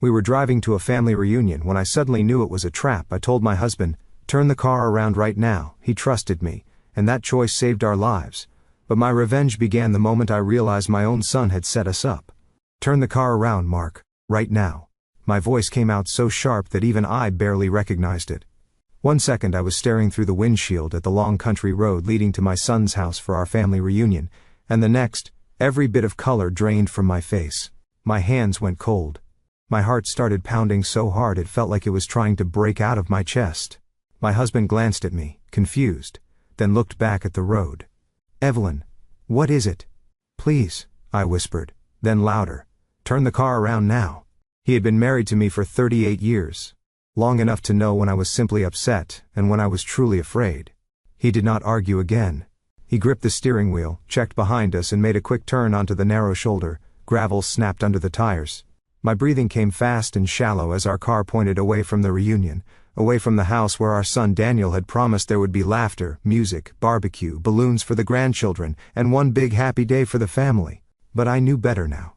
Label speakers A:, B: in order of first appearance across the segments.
A: We were driving to a family reunion when I suddenly knew it was a trap. I told my husband, "Turn the car around right now." He trusted me, and that choice saved our lives. But my revenge began the moment I realized my own son had set us up. "Turn the car around, Mark, right now." My voice came out so sharp that even I barely recognized it. 1 second I was staring through the windshield at the long country road leading to my son's house for our family reunion, and the next, every bit of color drained from my face. My hands went cold. My heart started pounding so hard it felt like it was trying to break out of my chest. My husband glanced at me, confused, then looked back at the road. "Evelyn, what is it?" "Please," I whispered, then louder, "turn the car around now." He had been married to me for 38 years. Long enough to know when I was simply upset and when I was truly afraid. He did not argue again. He gripped the steering wheel, checked behind us and made a quick turn onto the narrow shoulder. Gravel snapped under the tires. My breathing came fast and shallow as our car pointed away from the reunion, away from the house where our son Daniel had promised there would be laughter, music, barbecue, balloons for the grandchildren, and one big happy day for the family. But I knew better now.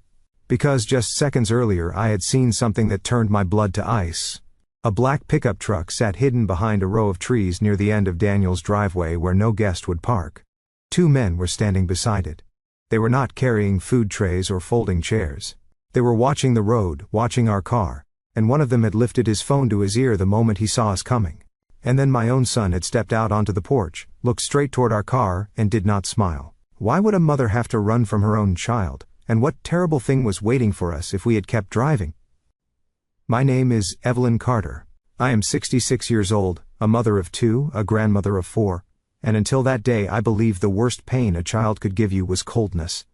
A: Because just seconds earlier I had seen something that turned my blood to ice. A black pickup truck sat hidden behind a row of trees near the end of Daniel's driveway where no guest would park. 2 men were standing beside it. They were not carrying food trays or folding chairs. They were watching the road, watching our car, and one of them had lifted his phone to his ear the moment he saw us coming. And then my own son had stepped out onto the porch, looked straight toward our car, and did not smile. Why would a mother have to run from her own child, and what terrible thing was waiting for us if we had kept driving? My name is Evelyn Carter. I am 66 years old, a mother of 2, a grandmother of 4, and until that day I believed the worst pain a child could give you was coldness.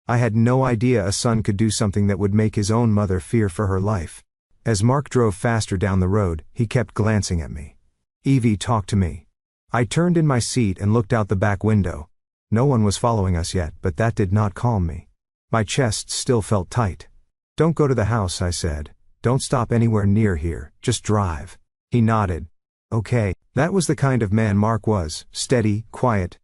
A: I had no idea a son could do something that would make his own mother fear for her life. As Mark drove faster down the road, he kept glancing at me. "Evie, talk to me." I turned in my seat and looked out the back window. No one was following us yet, but that did not calm me. My chest still felt tight. "Don't go to the house," I said. "Don't stop anywhere near here, just drive." He nodded. Okay, that was the kind of man Mark was, steady, quiet.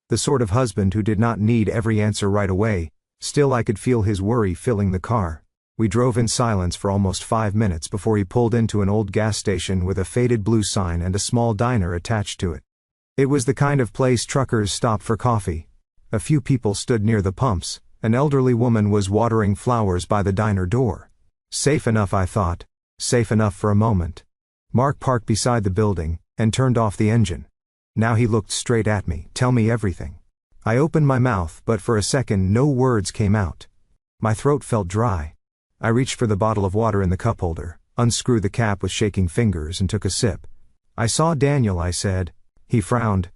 A: The sort of husband who did not need every answer right away. Still I could feel his worry filling the car. We drove in silence for almost 5 minutes before he pulled into an old gas station with a faded blue sign and a small diner attached to it. It was the kind of place truckers stopped for coffee. A few people stood near the pumps. An elderly woman was watering flowers by the diner door. Safe enough, I thought. Safe enough for a moment. Mark parked beside the building and turned off the engine. Now he looked straight at me. "Tell me everything." I opened my mouth, but for a second no words came out. My throat felt dry. I reached for the bottle of water in the cup holder, unscrewed the cap with shaking fingers and took a sip. "I saw Daniel," I said. He frowned.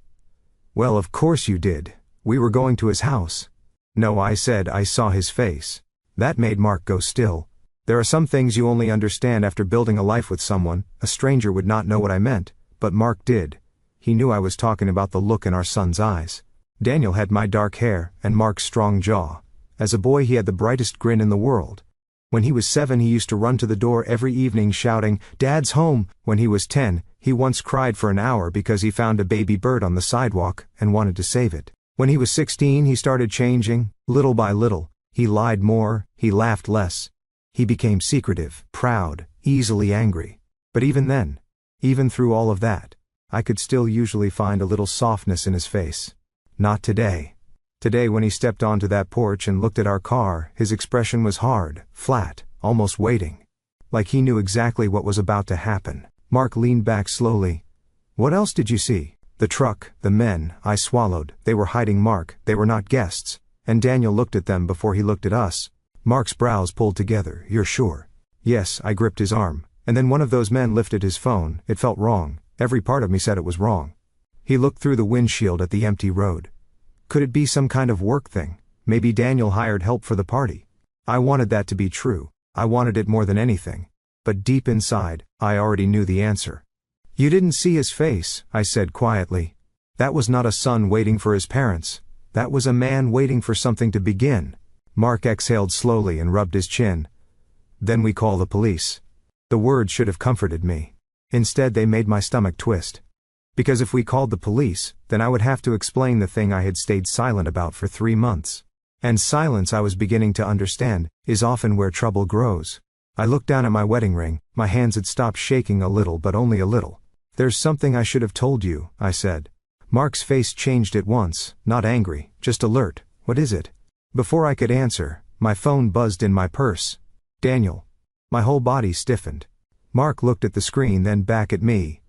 A: "Well, of course you did. We were going to his house." "No," I said, "I saw his face." That made Mark go still. There are some things you only understand after building a life with someone. A stranger would not know what I meant, but Mark did. He knew I was talking about the look in our son's eyes. Daniel had my dark hair and Mark's strong jaw. As a boy he had the brightest grin in the world. When he was 7 he used to run to the door every evening shouting, "Dad's home!" When he was 10, he once cried for an hour because he found a baby bird on the sidewalk and wanted to save it. When he was 16 he started changing, little by little. He lied more, he laughed less. He became secretive, proud, easily angry. But even then, even through all of that, I could still usually find a little softness in his face. Not today. Today when he stepped onto that porch and looked at our car, his expression was hard, flat, almost waiting. Like he knew exactly what was about to happen. Mark leaned back slowly. "What else did you see?" "The truck, the men," I swallowed. They were hiding Mark, they were not guests. And Daniel looked at them before he looked at us. Mark's brows pulled together. "You're sure?" "Yes," I gripped his arm. And then one of those men lifted his phone. It felt wrong. Every part of me said it was wrong. He looked through the windshield at the empty road. Could it be some kind of work thing? Maybe Daniel hired help for the party. I wanted that to be true. I wanted it more than anything. But deep inside, I already knew the answer. "You didn't see his face," I said quietly. That was not a son waiting for his parents. That was a man waiting for something to begin. Mark exhaled slowly and rubbed his chin. "Then we call the police." The words should have comforted me. Instead they made my stomach twist. Because if we called the police, then I would have to explain the thing I had stayed silent about for 3 months. And silence, I was beginning to understand, is often where trouble grows. I looked down at my wedding ring. My hands had stopped shaking a little, but only a little. "There's something I should have told you," I said. Mark's face changed at once, not angry, just alert. "What is it?" Before I could answer, my phone buzzed in my purse. "Daniel." My whole body stiffened. Mark looked at the screen, then back at me.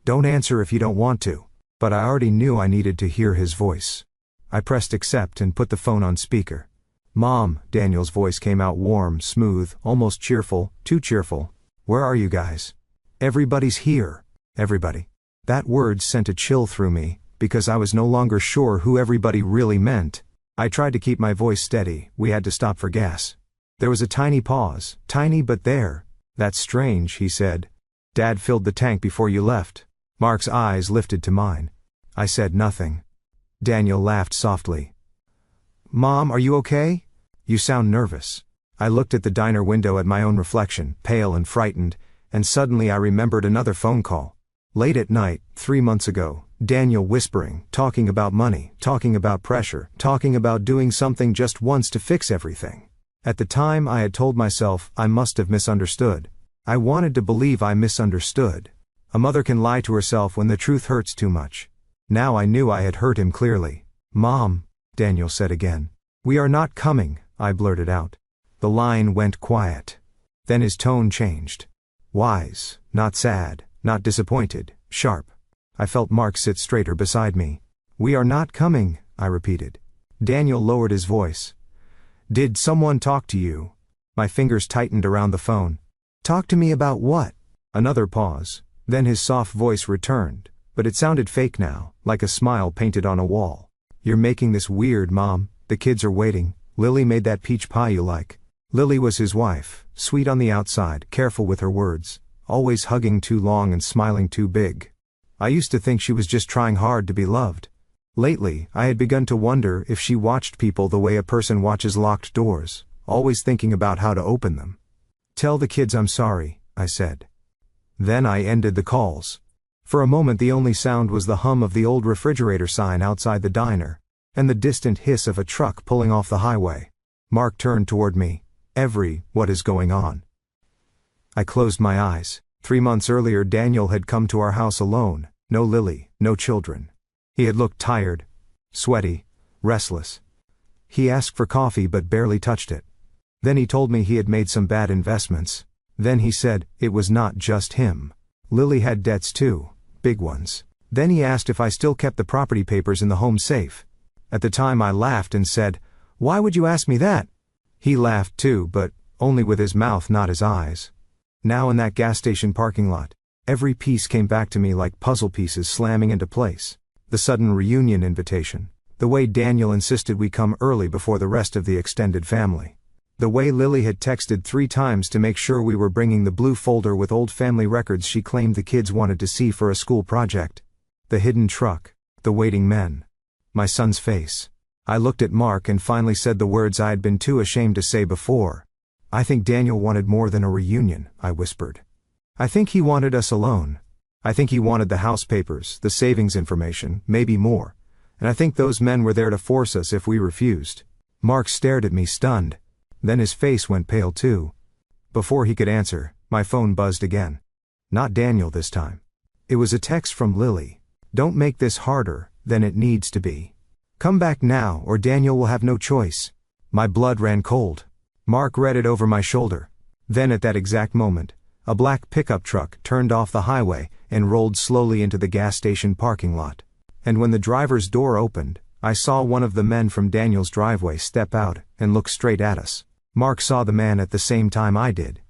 A: "Don't answer if you don't want to." But I already knew I needed to hear his voice. I pressed accept and put the phone on speaker. "Mom," Daniel's voice came out warm, smooth, almost cheerful, too cheerful. "Where are you guys?" "Everybody's here." Everybody. That word sent a chill through me, because I was no longer sure who everybody really meant. I tried to keep my voice steady. "We had to stop for gas." There was a tiny pause, tiny but there. "That's strange," he said. "Dad filled the tank before you left." Mark's eyes lifted to mine. I said nothing. Daniel laughed softly. "Mom, are you okay? You sound nervous." I looked at the diner window at my own reflection, pale and frightened, and suddenly I remembered another phone call. Late at night, 3 months ago, Daniel whispering, talking about money, talking about pressure, talking about doing something just once to fix everything. At the time I had told myself I must have misunderstood. I wanted to believe I misunderstood. A mother can lie to herself when the truth hurts too much. Now I knew I had hurt him clearly. "Mom," Daniel said again. "We are not coming," I blurted out. The line went quiet. Then his tone changed. Wise, not sad, not disappointed, sharp. I felt Mark sit straighter beside me. "We are not coming," I repeated. Daniel lowered his voice. "Did someone talk to you?" My fingers tightened around the phone. "Talk to me about what?" Another pause. Then his soft voice returned, but it sounded fake now, like a smile painted on a wall. "You're making this weird, Mom. The kids are waiting. Lily made that peach pie you like." Lily was his wife, sweet on the outside, careful with her words, always hugging too long and smiling too big. I used to think she was just trying hard to be loved. Lately, I had begun to wonder if she watched people the way a person watches locked doors, always thinking about how to open them. "Tell the kids I'm sorry," I said. Then I ended the calls. For a moment the only sound was the hum of the old refrigerator sign outside the diner, and the distant hiss of a truck pulling off the highway. Mark turned toward me. What is going on?" I closed my eyes. 3 months earlier Daniel had come to our house alone, no Lily, no children. He had looked tired, sweaty, restless. He asked for coffee but barely touched it. Then he told me he had made some bad investments. Then he said, it was not just him. Lily had debts too, big ones. Then he asked if I still kept the property papers in the home safe. At the time I laughed and said, "Why would you ask me that?" He laughed too, but only with his mouth, not his eyes. Now in that gas station parking lot, every piece came back to me like puzzle pieces slamming into place. The sudden reunion invitation. The way Daniel insisted we come early before the rest of the extended family. The way Lily had texted 3 times to make sure we were bringing the blue folder with old family records she claimed the kids wanted to see for a school project. The hidden truck. The waiting men. My son's face. I looked at Mark and finally said the words I had been too ashamed to say before. "I think Daniel wanted more than a reunion," I whispered. "I think he wanted us alone. I think he wanted the house papers, the savings information, maybe more. And I think those men were there to force us if we refused." Mark stared at me stunned. Then his face went pale too. Before he could answer, my phone buzzed again. Not Daniel this time. It was a text from Lily. "Don't make this harder than it needs to be. Come back now or Daniel will have no choice." My blood ran cold. Mark read it over my shoulder. Then at that exact moment, a black pickup truck turned off the highway and rolled slowly into the gas station parking lot. And when the driver's door opened, I saw one of the men from Daniel's driveway step out and look straight at us. Mark saw the man at the same time I did.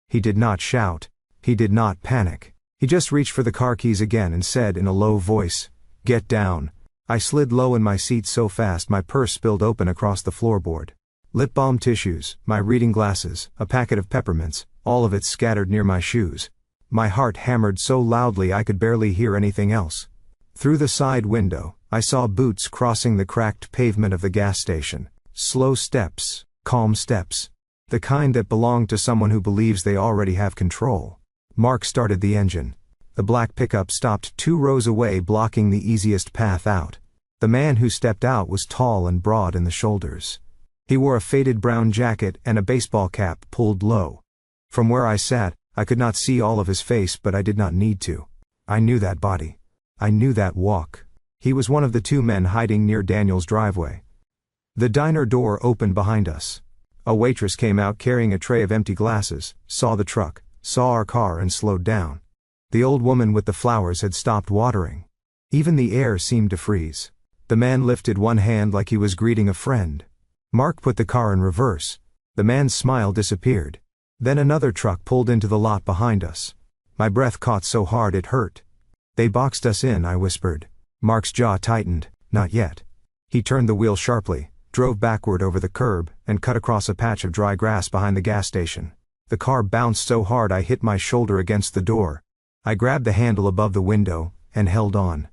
A: He did not shout. He did not panic. He just reached for the car keys again and said in a low voice, "Get down." I slid low in my seat so fast my purse spilled open across the floorboard. Lip balm tissues, my reading glasses, a packet of peppermints, all of it scattered near my shoes. My heart hammered so loudly I could barely hear anything else. Through the side window, I saw boots crossing the cracked pavement of the gas station. Slow steps, calm steps. The kind that belong to someone who believes they already have control. Mark started the engine. The black pickup stopped 2 rows away, blocking the easiest path out. The man who stepped out was tall and broad in the shoulders. He wore a faded brown jacket and a baseball cap pulled low. From where I sat, I could not see all of his face, but I did not need to. I knew that body. I knew that walk. He was one of the two men hiding near Daniel's driveway. The diner door opened behind us. A waitress came out carrying a tray of empty glasses, saw the truck, saw our car and slowed down. The old woman with the flowers had stopped watering. Even the air seemed to freeze. The man lifted one hand like he was greeting a friend. Mark put the car in reverse. The man's smile disappeared. Then another truck pulled into the lot behind us. My breath caught so hard it hurt. "They boxed us in," I whispered. Mark's jaw tightened. "Not yet." He turned the wheel sharply, drove backward over the curb, and cut across a patch of dry grass behind the gas station. The car bounced so hard I hit my shoulder against the door. I grabbed the handle above the window, and held on.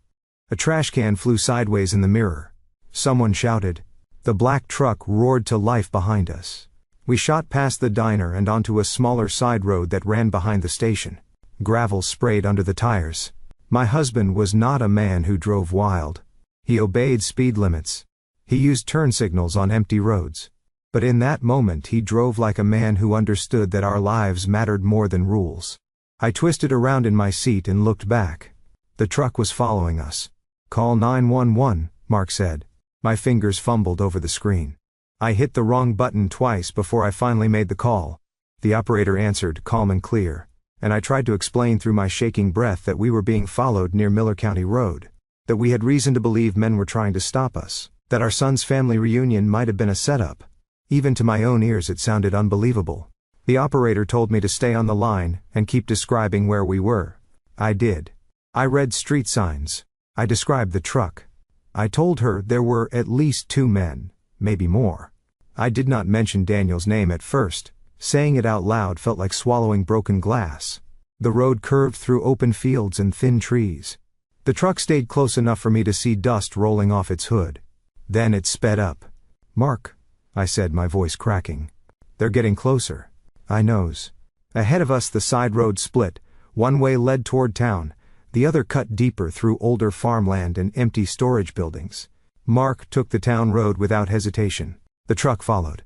A: A trash can flew sideways in the mirror. Someone shouted. The black truck roared to life behind us. We shot past the diner and onto a smaller side road that ran behind the station. Gravel sprayed under the tires. My husband was not a man who drove wild. He obeyed speed limits. He used turn signals on empty roads. But in that moment he drove like a man who understood that our lives mattered more than rules. I twisted around in my seat and looked back. The truck was following us. "Call 911, Mark said. My fingers fumbled over the screen. I hit the wrong button twice before I finally made the call. The operator answered, calm and clear, and I tried to explain through my shaking breath that we were being followed near Miller County Road, that we had reason to believe men were trying to stop us, that our son's family reunion might have been a setup. Even to my own ears it sounded unbelievable. The operator told me to stay on the line and keep describing where we were. I did. I read street signs. I described the truck. I told her there were at least 2 men, maybe more. I did not mention Daniel's name at first. Saying it out loud felt like swallowing broken glass. The road curved through open fields and thin trees. The truck stayed close enough for me to see dust rolling off its hood. Then it sped up. "Mark," I said, my voice cracking. "They're getting closer." I knows. Ahead of us the side road split. One way led toward town. The other cut deeper through older farmland and empty storage buildings. Mark took the town road without hesitation. The truck followed.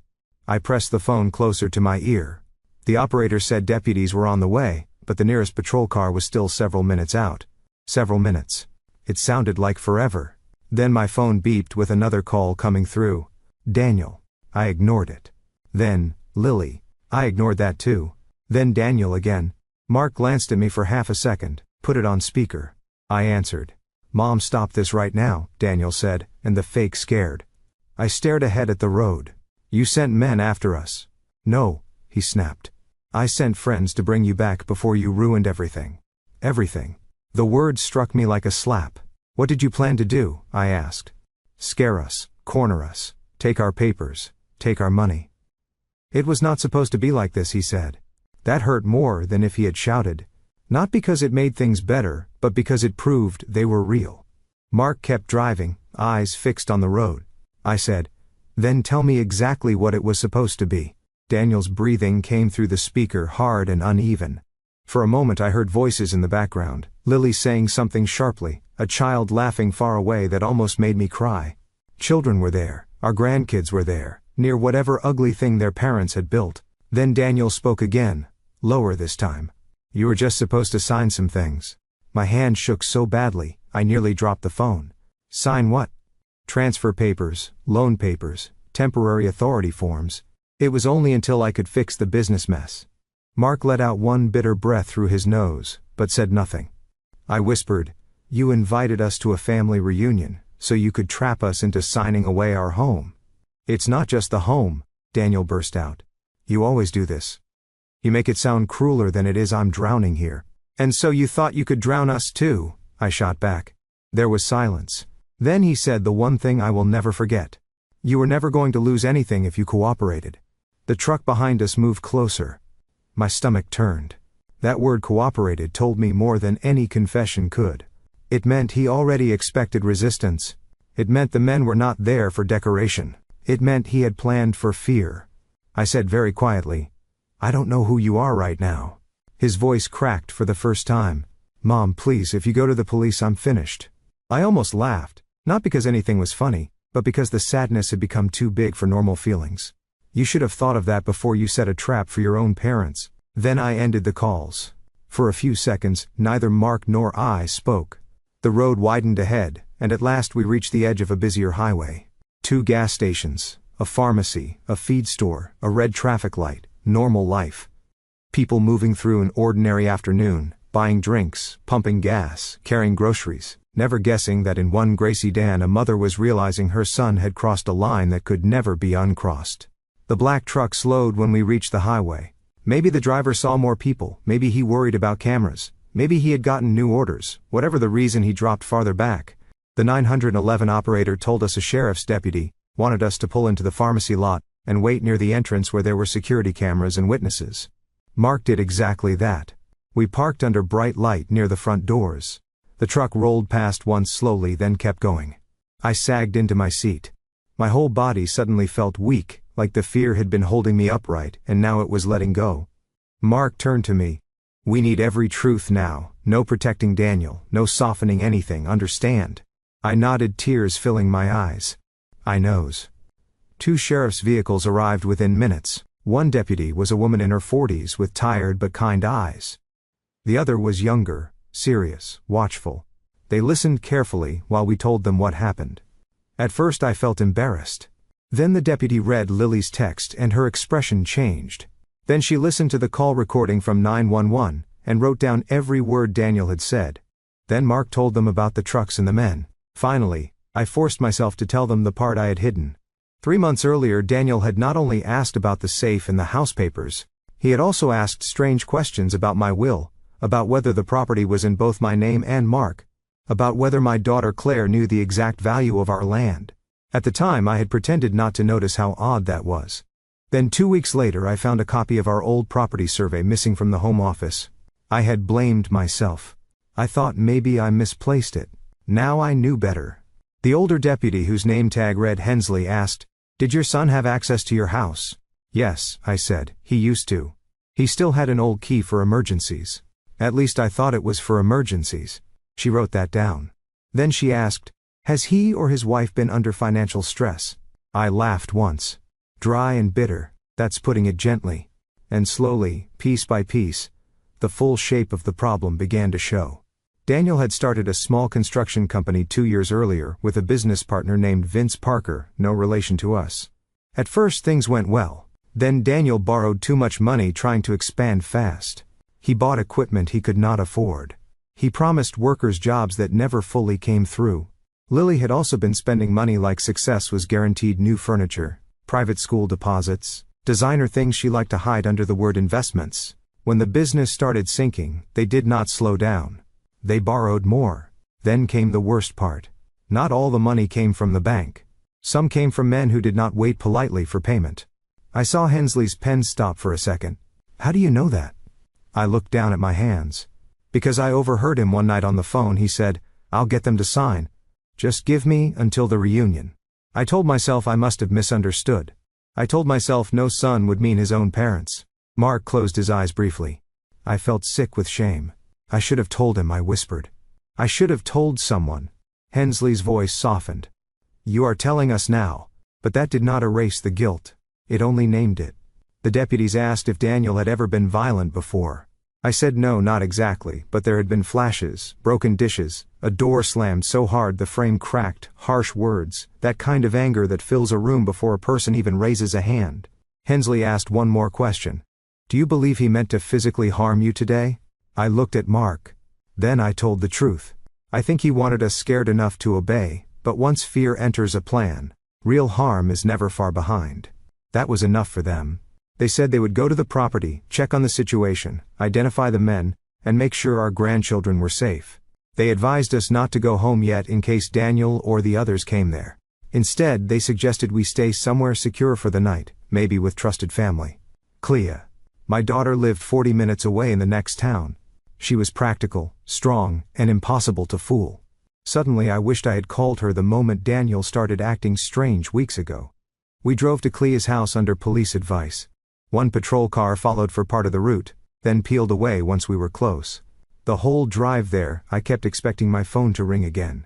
A: I pressed the phone closer to my ear. The operator said deputies were on the way, but the nearest patrol car was still several minutes out. Several minutes. It sounded like forever. Then my phone beeped with another call coming through. "Daniel." I ignored it. Then, "Lily." I ignored that too. Then Daniel again. Mark glanced at me for half a second, put it on speaker. I answered. "Mom, stop this right now," Daniel said, and the fake scared. I stared ahead at the road. "You sent men after us." "No," he snapped. "I sent friends to bring you back before you ruined everything." Everything. The word struck me like a slap. "What did you plan to do?" I asked. "Scare us, corner us, take our papers, take our money." "It was not supposed to be like this," he said. That hurt more than if he had shouted. Not because it made things better, but because it proved they were real. Mark kept driving, eyes fixed on the road. I said, "Then tell me exactly what it was supposed to be." Daniel's breathing came through the speaker hard and uneven. For a moment I heard voices in the background, Lily saying something sharply, a child laughing far away that almost made me cry. Children were there, our grandkids were there, near whatever ugly thing their parents had built. Then Daniel spoke again, lower this time. "You were just supposed to sign some things." My hand shook so badly, I nearly dropped the phone. "Sign what?" "Transfer papers, loan papers, temporary authority forms." It was only until I could fix the business mess. Mark let out one bitter breath through his nose, but said nothing. I whispered, "You invited us to a family reunion, so you could trap us into signing away our home." "It's not just the home," Daniel burst out. "You always do this. You make it sound crueler than it is. I'm drowning here." "And so you thought you could drown us too," I shot back. There was silence. Then he said the one thing I will never forget. "You were never going to lose anything if you cooperated." The truck behind us moved closer. My stomach turned. That word cooperated told me more than any confession could. It meant he already expected resistance. It meant the men were not there for decoration. It meant he had planned for fear. I said very quietly, "I don't know who you are right now." His voice cracked for the first time. "Mom, please, if you go to the police, I'm finished." I almost laughed, not because anything was funny, but because the sadness had become too big for normal feelings. "You should have thought of that before you set a trap for your own parents." Then I ended the calls. For a few seconds, neither Mark nor I spoke. The road widened ahead, and at last we reached the edge of a busier highway. 2 gas stations, a pharmacy, a feed store, a red traffic light, normal life. People moving through an ordinary afternoon, buying drinks, pumping gas, carrying groceries, never guessing that in one gray sedan a mother was realizing her son had crossed a line that could never be uncrossed. The black truck slowed when we reached the highway. Maybe the driver saw more people, maybe he worried about cameras, maybe he had gotten new orders, whatever the reason he dropped farther back. The 911 operator told us a sheriff's deputy wanted us to pull into the pharmacy lot and wait near the entrance where there were security cameras and witnesses. Mark did exactly that. We parked under bright light near the front doors. The truck rolled past once slowly, then kept going. I sagged into my seat. My whole body suddenly felt weak, like the fear had been holding me upright and now it was letting go. Mark turned to me. "We need every truth now, no protecting Daniel, no softening anything, understand?" I nodded, tears filling my eyes. "I knows." 2 sheriff's vehicles arrived within minutes. One deputy was a woman in her 40s with tired but kind eyes. The other was younger, serious, watchful. They listened carefully while we told them what happened. At first I felt embarrassed. Then the deputy read Lily's text and her expression changed. Then she listened to the call recording from 911 and wrote down every word Daniel had said. Then Mark told them about the trucks and the men. Finally, I forced myself to tell them the part I had hidden. 3 months earlier, Daniel had not only asked about the safe and the house papers, he had also asked strange questions about my will, about whether the property was in both my name and Mark, about whether my daughter Claire knew the exact value of our land. At the time I had pretended not to notice how odd that was. Then 2 weeks later I found a copy of our old property survey missing from the home office. I had blamed myself. I thought maybe I misplaced it. Now I knew better. The older deputy, whose name tag read Hensley, asked, "Did your son have access to your house?" "Yes," I said, "he used to. He still had an old key for emergencies. At least I thought it was for emergencies." She wrote that down. Then she asked, "Has he or his wife been under financial stress?" I laughed once. Dry and bitter, that's putting it gently. And slowly, piece by piece, the full shape of the problem began to show. Daniel had started a small construction company 2 years earlier with a business partner named Vince Parker, no relation to us. At first things went well. Then Daniel borrowed too much money trying to expand fast. He bought equipment he could not afford. He promised workers jobs that never fully came through. Lily had also been spending money like success was guaranteed: new furniture, private school deposits, designer things she liked to hide under the word investments. When the business started sinking, they did not slow down. They borrowed more. Then came the worst part. Not all the money came from the bank. Some came from men who did not wait politely for payment. I saw Hensley's pen stop for a second. "How do you know that?" I looked down at my hands. "Because I overheard him one night on the phone. He said, 'I'll get them to sign. Just give me until the reunion.' I told myself I must have misunderstood. I told myself no son would mean his own parents." Mark closed his eyes briefly. I felt sick with shame. "I should have told him," I whispered. "I should have told someone." Hensley's voice softened. "You are telling us now." But that did not erase the guilt. It only named it. The deputies asked if Daniel had ever been violent before. I said no, not exactly, but there had been flashes, broken dishes, a door slammed so hard the frame cracked, harsh words, that kind of anger that fills a room before a person even raises a hand. Hensley asked one more question. "Do you believe he meant to physically harm you today?" I looked at Mark. Then I told the truth. "I think he wanted us scared enough to obey, but once fear enters a plan, real harm is never far behind." That was enough for them. They said they would go to the property, check on the situation, identify the men, and make sure our grandchildren were safe. They advised us not to go home yet in case Daniel or the others came there. Instead, they suggested we stay somewhere secure for the night, maybe with trusted family. Clea. My daughter lived 40 minutes away in the next town. She was practical, strong, and impossible to fool. Suddenly I wished I had called her the moment Daniel started acting strange weeks ago. We drove to Clea's house under police advice. One patrol car followed for part of the route, then peeled away once we were close. The whole drive there, I kept expecting my phone to ring again.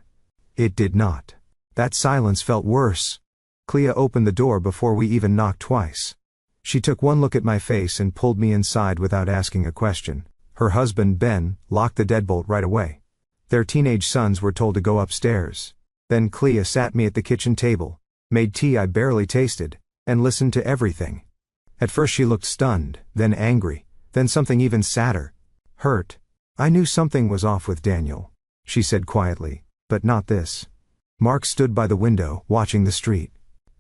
A: It did not. That silence felt worse. Clea opened the door before we even knocked twice. She took one look at my face and pulled me inside without asking a question. Her husband, Ben, locked the deadbolt right away. Their teenage sons were told to go upstairs. Then Clea sat me at the kitchen table, made tea I barely tasted, and listened to everything. At first she looked stunned, then angry, then something even sadder. Hurt. I knew something was off with Daniel, she said quietly, but not this. Mark stood by the window, watching the street.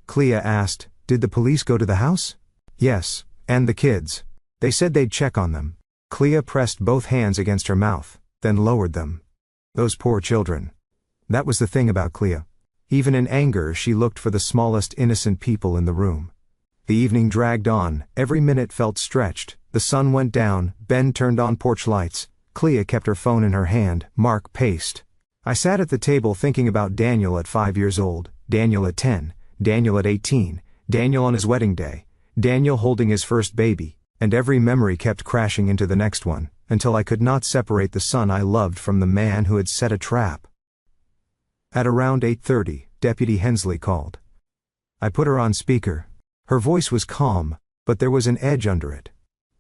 A: Clea asked, "Did the police go to the house?" "Yes, and the kids. They said they'd check on them." Clea pressed both hands against her mouth, then lowered them. Those poor children. That was the thing about Clea. Even in anger she looked for the smallest innocent people in the room. The evening dragged on, every minute felt stretched, the sun went down, Ben turned on porch lights, Clea kept her phone in her hand, Mark paced. I sat at the table thinking about Daniel at 5 years old, Daniel at 10, Daniel at 18, Daniel on his wedding day, Daniel holding his first baby, and every memory kept crashing into the next one, until I could not separate the son I loved from the man who had set a trap. At around 8:30, Deputy Hensley called. I put her on speaker. Her voice was calm, but there was an edge under it.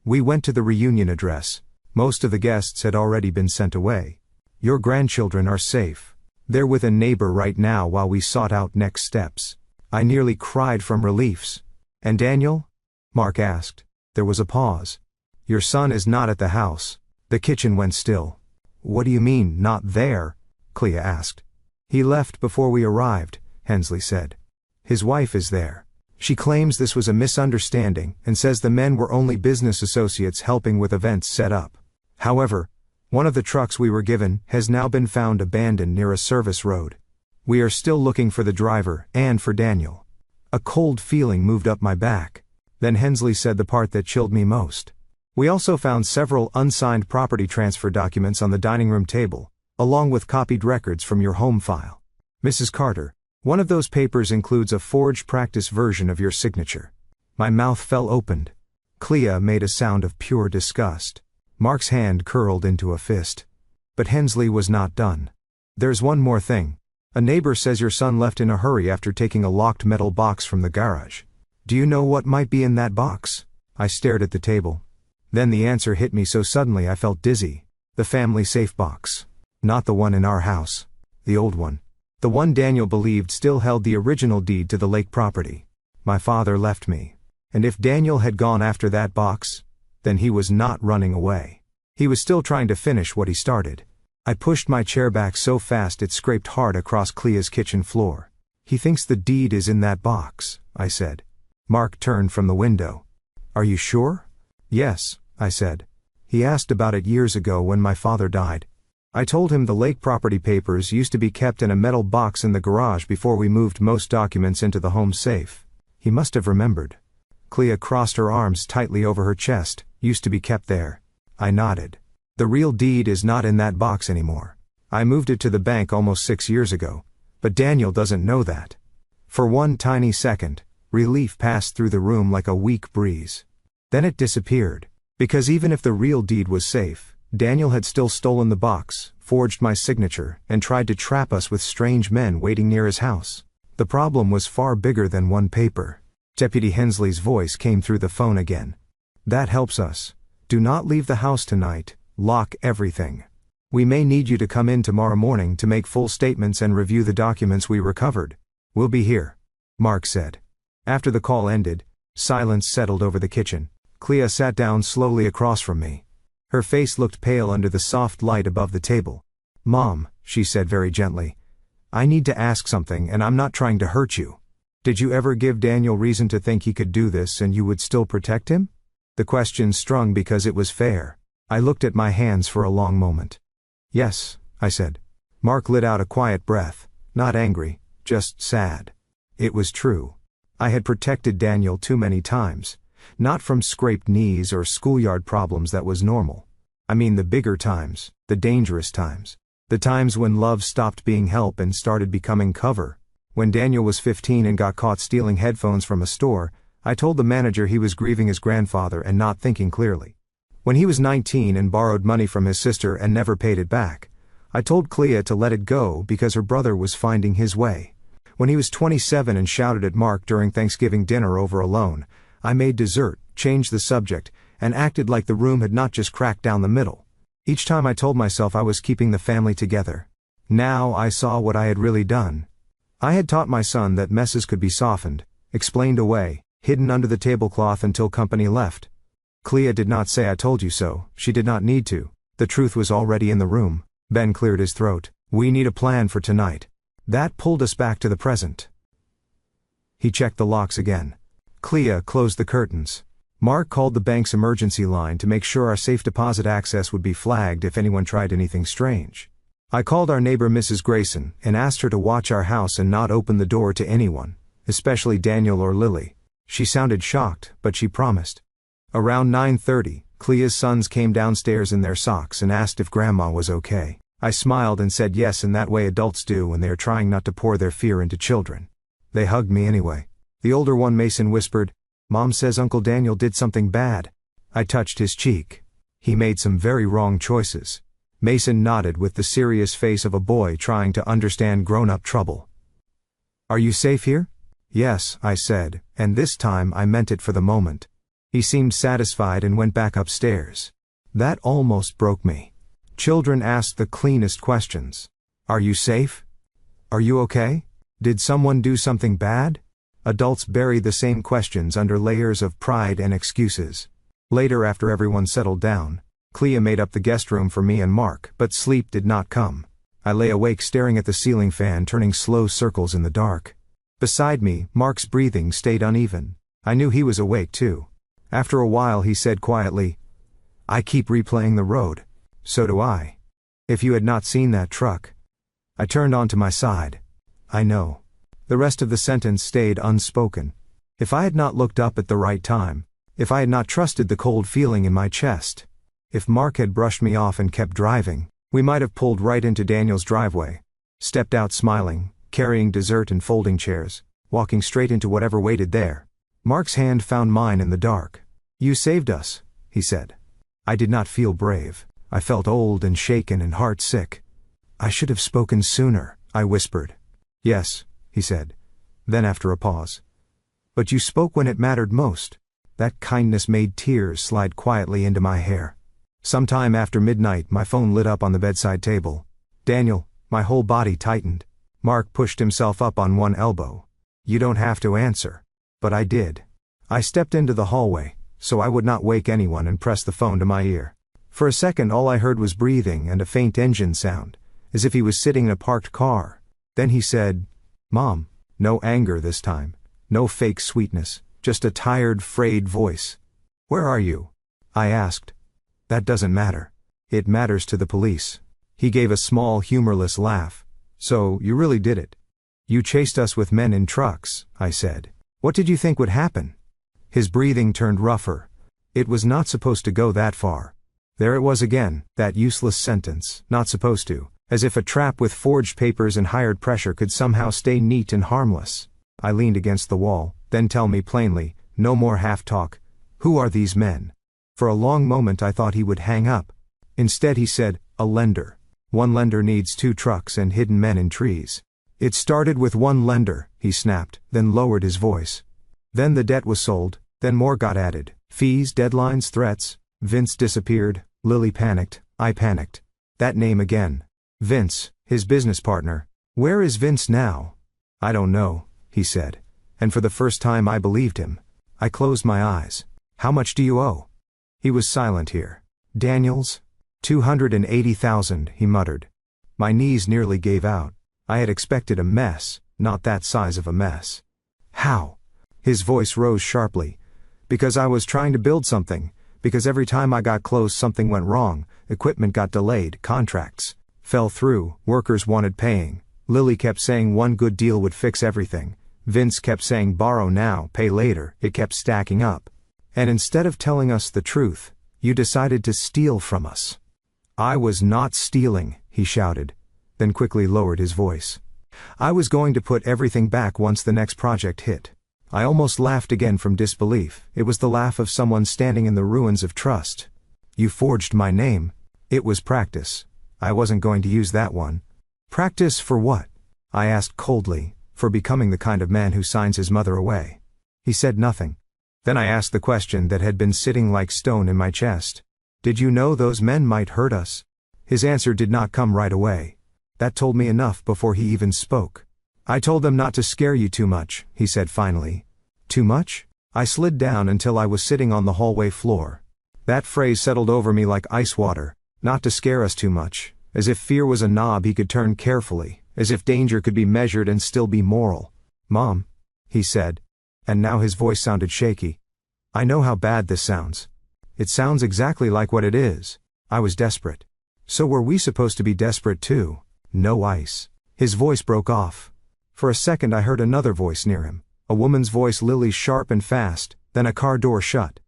A: We went to the reunion address. Most of the guests had already been sent away. "Your grandchildren are safe. They're with a neighbor right now while we sought out next steps." I nearly cried from relief. "And Daniel?" Mark asked. There was a pause. "Your son is not at the house." The kitchen went still. "What do you mean, not there?" Clea asked. "He left before we arrived," Hensley said. "His wife is there. She claims this was a misunderstanding and says the men were only business associates helping with events set up. However, one of the trucks we were given has now been found abandoned near a service road. We are still looking for the driver and for Daniel." A cold feeling moved up my back. Then Hensley said the part that chilled me most. "We also found several unsigned property transfer documents on the dining room table, along with copied records from your home file. Mrs. Carter, one of those papers includes a forged practice version of your signature." My mouth fell open. Clea made a sound of pure disgust. Mark's hand curled into a fist. But Hensley was not done. "There's one more thing. A neighbor says your son left in a hurry after taking a locked metal box from the garage. Do you know what might be in that box?" I stared at the table. Then the answer hit me so suddenly I felt dizzy. The family safe box. Not the one in our house. The old one. The one Daniel believed still held the original deed to the lake property. My father left me. And if Daniel had gone after that box, then he was not running away. He was still trying to finish what he started. I pushed my chair back so fast it scraped hard across Clea's kitchen floor. "He thinks the deed is in that box," I said. Mark turned from the window. "Are you sure?" "Yes," I said. "He asked about it years ago when my father died. I told him the lake property papers used to be kept in a metal box in the garage before we moved most documents into the home safe. He must have remembered." Clea crossed her arms tightly over her chest. "Used to be kept there." I nodded. "The real deed is not in that box anymore. I moved it to the bank almost 6 years ago. But Daniel doesn't know that." For one tiny second, relief passed through the room like a weak breeze. Then it disappeared. Because even if the real deed was safe, Daniel had still stolen the box, forged my signature, and tried to trap us with strange men waiting near his house. The problem was far bigger than one paper. Deputy Hensley's voice came through the phone again. "That helps us. Do not leave the house tonight. Lock everything. We may need you to come in tomorrow morning to make full statements and review the documents we recovered. We'll be here," Mark said. After the call ended, silence settled over the kitchen. Clea sat down slowly across from me. Her face looked pale under the soft light above the table. "Mom," she said very gently, "I need to ask something and I'm not trying to hurt you. Did you ever give Daniel reason to think he could do this and you would still protect him?" The question stung because it was fair. I looked at my hands for a long moment. "Yes," I said. Mark let out a quiet breath, not angry, just sad. It was true. I had protected Daniel too many times. Not from scraped knees or schoolyard problems, that was normal. I mean the bigger times, the dangerous times. The times when love stopped being help and started becoming cover. When Daniel was 15 and got caught stealing headphones from a store, I told the manager he was grieving his grandfather and not thinking clearly. When he was 19 and borrowed money from his sister and never paid it back, I told Clea to let it go because her brother was finding his way. When he was 27 and shouted at Mark during Thanksgiving dinner over a loan, I made dessert, changed the subject, and acted like the room had not just cracked down the middle. Each time I told myself I was keeping the family together. Now I saw what I had really done. I had taught my son that messes could be softened, explained away, hidden under the tablecloth until company left. Clea did not say I told you so, she did not need to. The truth was already in the room. Ben cleared his throat. We need a plan for tonight. That pulled us back to the present. He checked the locks again. Clea closed the curtains. Mark called the bank's emergency line to make sure our safe deposit access would be flagged if anyone tried anything strange. I called our neighbor Mrs. Grayson and asked her to watch our house and not open the door to anyone, especially Daniel or Lily. She sounded shocked, but she promised. Around 9:30, Clea's sons came downstairs in their socks and asked if Grandma was okay. I smiled and said yes in that way adults do when they are trying not to pour their fear into children. They hugged me anyway. The older one, Mason, whispered, "Mom says Uncle Daniel did something bad." I touched his cheek. He made some very wrong choices. Mason nodded with the serious face of a boy trying to understand grown-up trouble. "Are you safe here?" "Yes," I said, and this time I meant it for the moment. He seemed satisfied and went back upstairs. That almost broke me. Children asked the cleanest questions. "Are you safe? Are you okay? Did someone do something bad?" Adults buried the same questions under layers of pride and excuses. Later, after everyone settled down, Clea made up the guest room for me and Mark, but sleep did not come. I lay awake staring at the ceiling fan turning slow circles in the dark. Beside me, Mark's breathing stayed uneven. I knew he was awake too. After a while he said quietly, "I keep replaying the road." "So do I. If you had not seen that truck." I turned onto my side. "I know." The rest of the sentence stayed unspoken. If I had not looked up at the right time, if I had not trusted the cold feeling in my chest, if Mark had brushed me off and kept driving, we might have pulled right into Daniel's driveway, stepped out smiling, carrying dessert and folding chairs, walking straight into whatever waited there. Mark's hand found mine in the dark. "You saved us," he said. I did not feel brave. I felt old and shaken and heart-sick. "I should have spoken sooner," I whispered. "Yes," he said. Then after a pause, "But you spoke when it mattered most." That kindness made tears slide quietly into my hair. Sometime after midnight my phone lit up on the bedside table. "Daniel," my whole body tightened. Mark pushed himself up on one elbow. "You don't have to answer." But I did. I stepped into the hallway, so I would not wake anyone, and pressed the phone to my ear. For a second all I heard was breathing and a faint engine sound, as if he was sitting in a parked car. Then he said, "Mom." No anger this time. No fake sweetness. Just a tired, frayed voice. "Where are you?" I asked. "That doesn't matter. It matters to the police." He gave a small, humorless laugh. "So, you really did it. You chased us with men in trucks," I said. "What did you think would happen?" His breathing turned rougher. It was not supposed to go that far. There it was again, that useless sentence, "not supposed to," as if a trap with forged papers and hired pressure could somehow stay neat and harmless. I leaned against the wall. "Then tell me plainly, no more half-talk. Who are these men?" For a long moment I thought he would hang up. Instead he said, "A lender. One lender needs 2 trucks and hidden men in trees." "It started with one lender," he snapped, then lowered his voice. "Then the debt was sold, then more got added. Fees, deadlines, threats. Vince disappeared, Lily panicked, I panicked. That name again. Vince, his business partner. Where is Vince now?" "I don't know," he said. And for the first time I believed him. I closed my eyes. "How much do you owe?" He was silent here. "Daniels? 280,000, he muttered. My knees nearly gave out. I had expected a mess, not that size of a mess. "How?" His voice rose sharply. "Because I was trying to build something. Because every time I got close something went wrong. Equipment got delayed, contracts fell through, workers wanted paying. Lily kept saying one good deal would fix everything. Vince kept saying borrow now, pay later. It kept stacking up. And instead of telling us the truth, you decided to steal from us." "I was not stealing," he shouted, then quickly lowered his voice. "I was going to put everything back once the next project hit." I almost laughed again from disbelief. It was the laugh of someone standing in the ruins of trust. "You forged my name." "It was practice. I wasn't going to use that one." "Practice for what?" I asked coldly. "For becoming the kind of man who signs his mother away." He said nothing. Then I asked the question that had been sitting like stone in my chest. Did you know those men might hurt us? His answer did not come right away. That told me enough before he even spoke. I told them not to scare you too much, he said finally. Too much? I slid down until I was sitting on the hallway floor. That phrase settled over me like ice water. Not to scare us too much. As if fear was a knob he could turn carefully. As if danger could be measured and still be moral. Mom, he said. And now his voice sounded shaky. I know how bad this sounds. It sounds exactly like what it is. I was desperate. So were we supposed to be desperate too? No ice. His voice broke off. For a second I heard another voice near him. A woman's voice, Lily, sharp and fast, then a car door shut.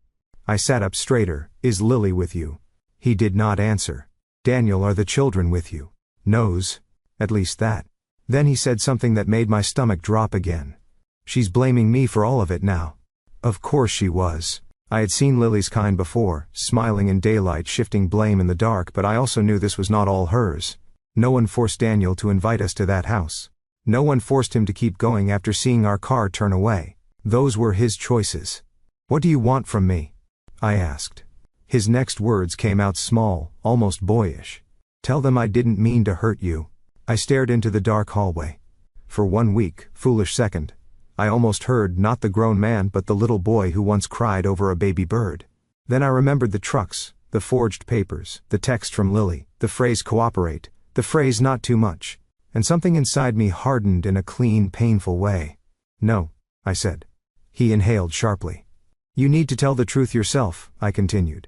A: I sat up straighter. Is Lily with you? He did not answer. Daniel, are the children with you? Knows. At least that. Then he said something that made my stomach drop again. She's blaming me for all of it now. Of course she was. I had seen Lily's kind before, smiling in daylight, shifting blame in the dark, but I also knew this was not all hers. No one forced Daniel to invite us to that house. No one forced him to keep going after seeing our car turn away. Those were his choices. What do you want from me? I asked. His next words came out small, almost boyish. Tell them I didn't mean to hurt you. I stared into the dark hallway. For 1 weak, foolish second, I almost heard not the grown man but the little boy who once cried over a baby bird. Then I remembered the trucks, the forged papers, the text from Lily, the phrase cooperate, the phrase not too much, and something inside me hardened in a clean, painful way. No, I said. He inhaled sharply. You need to tell the truth yourself, I continued.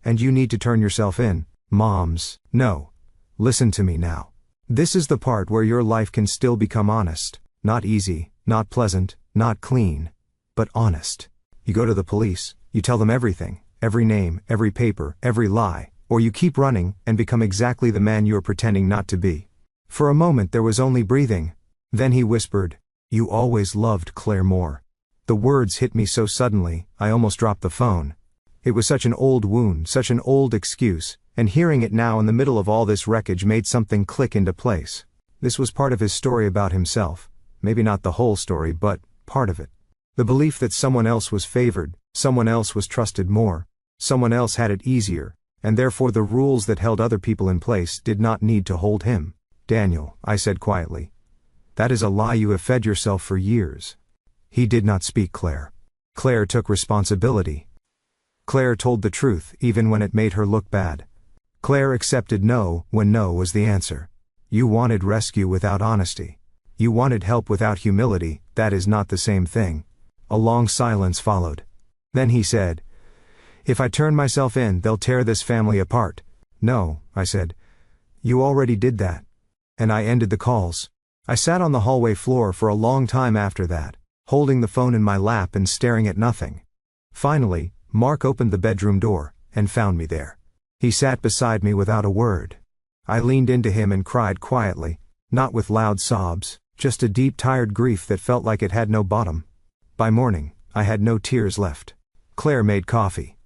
A: And you need to turn yourself in, moms. No. Listen to me now. This is the part where your life can still become honest, not easy, not pleasant, not clean, but honest. You go to the police, you tell them everything, every name, every paper, every lie, or you keep running and become exactly the man you are pretending not to be. For a moment there was only breathing. Then he whispered, you always loved Claire more. The words hit me so suddenly, I almost dropped the phone. It was such an old wound, such an old excuse, and hearing it now in the middle of all this wreckage made something click into place. This was part of his story about himself. Maybe not the whole story, but part of it. The belief that someone else was favored, someone else was trusted more, someone else had it easier, and therefore the rules that held other people in place did not need to hold him. Daniel, I said quietly. That is a lie you have fed yourself for years. He did not speak, Claire. Claire took responsibility. Claire told the truth even when it made her look bad. Claire accepted no when no was the answer. You wanted rescue without honesty. You wanted help without humility. That is not the same thing. A long silence followed. Then he said, if I turn myself in, they'll tear this family apart. No, I said. You already did that. And I ended the calls. I sat on the hallway floor for a long time after that, holding the phone in my lap and staring at nothing. Finally, Mark opened the bedroom door, and found me there. He sat beside me without a word. I leaned into him and cried quietly, not with loud sobs, just a deep tired grief that felt like it had no bottom. By morning, I had no tears left. Claire made coffee.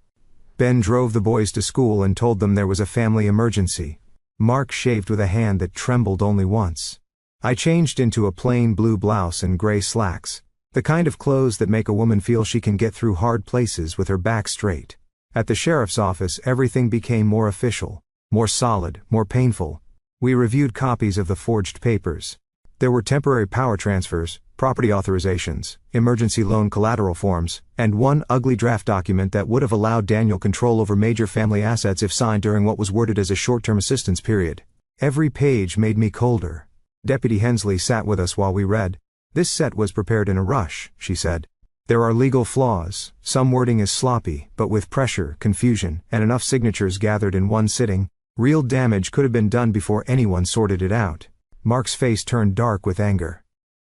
A: Ben drove the boys to school and told them there was a family emergency. Mark shaved with a hand that trembled only once. I changed into a plain blue blouse and gray slacks, the kind of clothes that make a woman feel she can get through hard places with her back straight. At the sheriff's office, everything became more official, more solid, more painful. We reviewed copies of the forged papers. There were temporary power transfers, property authorizations, emergency loan collateral forms, and one ugly draft document that would have allowed Daniel control over major family assets if signed during what was worded as a short-term assistance period. Every page made me colder. Deputy Hensley sat with us while we read. This set was prepared in a rush, she said. There are legal flaws, some wording is sloppy, but with pressure, confusion, and enough signatures gathered in one sitting, real damage could have been done before anyone sorted it out. Mark's face turned dark with anger.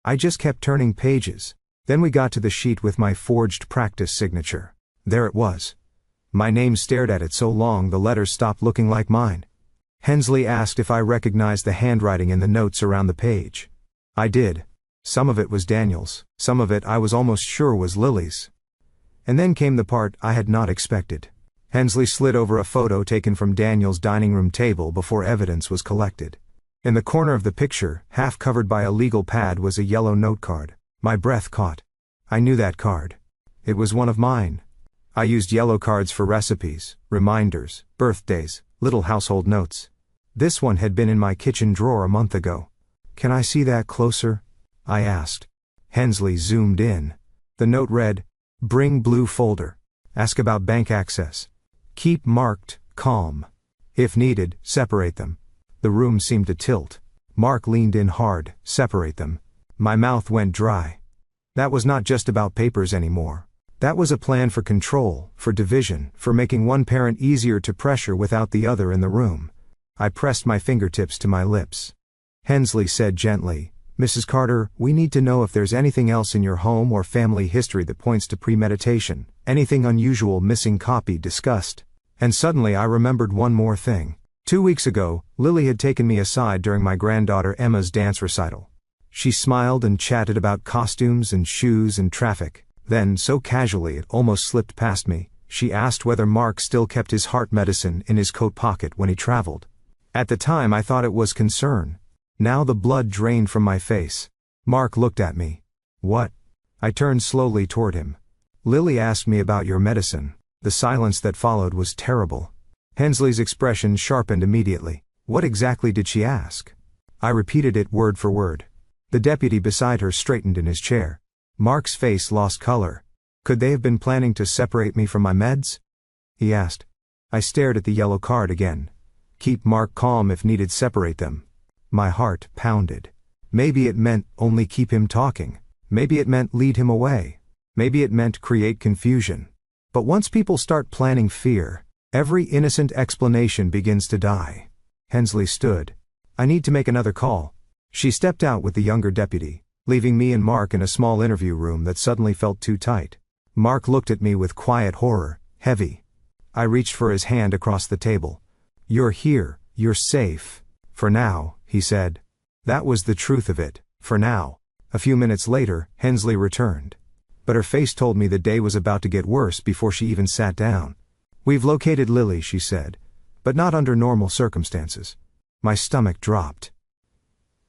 A: I just kept turning pages. Then we got to the sheet with my forged practice signature. There it was. My name stared at it so long the letters stopped looking like mine. Hensley asked if I recognized the handwriting in the notes around the page. I did. Some of it was Daniel's, some of it I was almost sure was Lily's. And then came the part I had not expected. Hensley slid over a photo taken from Daniel's dining room table before evidence was collected. In the corner of the picture, half covered by a legal pad, was a yellow note card. My breath caught. I knew that card. It was one of mine. I used yellow cards for recipes, reminders, birthdays, little household notes. This one had been in my kitchen drawer a month ago. "Can I see that closer?" I asked. Hensley zoomed in. The note read, "Bring blue folder. Ask about bank access. Keep marked, calm. If needed, separate them." The room seemed to tilt. Mark leaned in hard. "Separate them." My mouth went dry. That was not just about papers anymore. That was a plan for control, for division, for making one parent easier to pressure without the other in the room. I pressed my fingertips to my lips. Hensley said gently, "Mrs. Carter, we need to know if there's anything else in your home or family history that points to premeditation, anything unusual, missing copy, discussed." And suddenly I remembered one more thing. 2 weeks ago, Lily had taken me aside during my granddaughter Emma's dance recital. She smiled and chatted about costumes and shoes and traffic. Then, so casually it almost slipped past me, she asked whether Mark still kept his heart medicine in his coat pocket when he traveled. At the time I thought it was concern. Now the blood drained from my face. Mark looked at me. "What?" I turned slowly toward him. "Lily asked me about your medicine." The silence that followed was terrible. Hensley's expression sharpened immediately. "What exactly did she ask?" I repeated it word for word. The deputy beside her straightened in his chair. Mark's face lost color. "Could they have been planning to separate me from my meds?" he asked. I stared at the yellow card again. "Keep Mark calm, if needed, separate them." My heart pounded. Maybe it meant only keep him talking. Maybe it meant lead him away. Maybe it meant create confusion. But once people start planning fear, every innocent explanation begins to die. Hensley stood. "I need to make another call." She stepped out with the younger deputy, leaving me and Mark in a small interview room that suddenly felt too tight. Mark looked at me with quiet horror, heavy. I reached for his hand across the table. "You're here, you're safe. For now," he said. That was the truth of it, for now. A few minutes later, Hensley returned. But her face told me the day was about to get worse before she even sat down. "We've located Lily," she said. "But not under normal circumstances." My stomach dropped.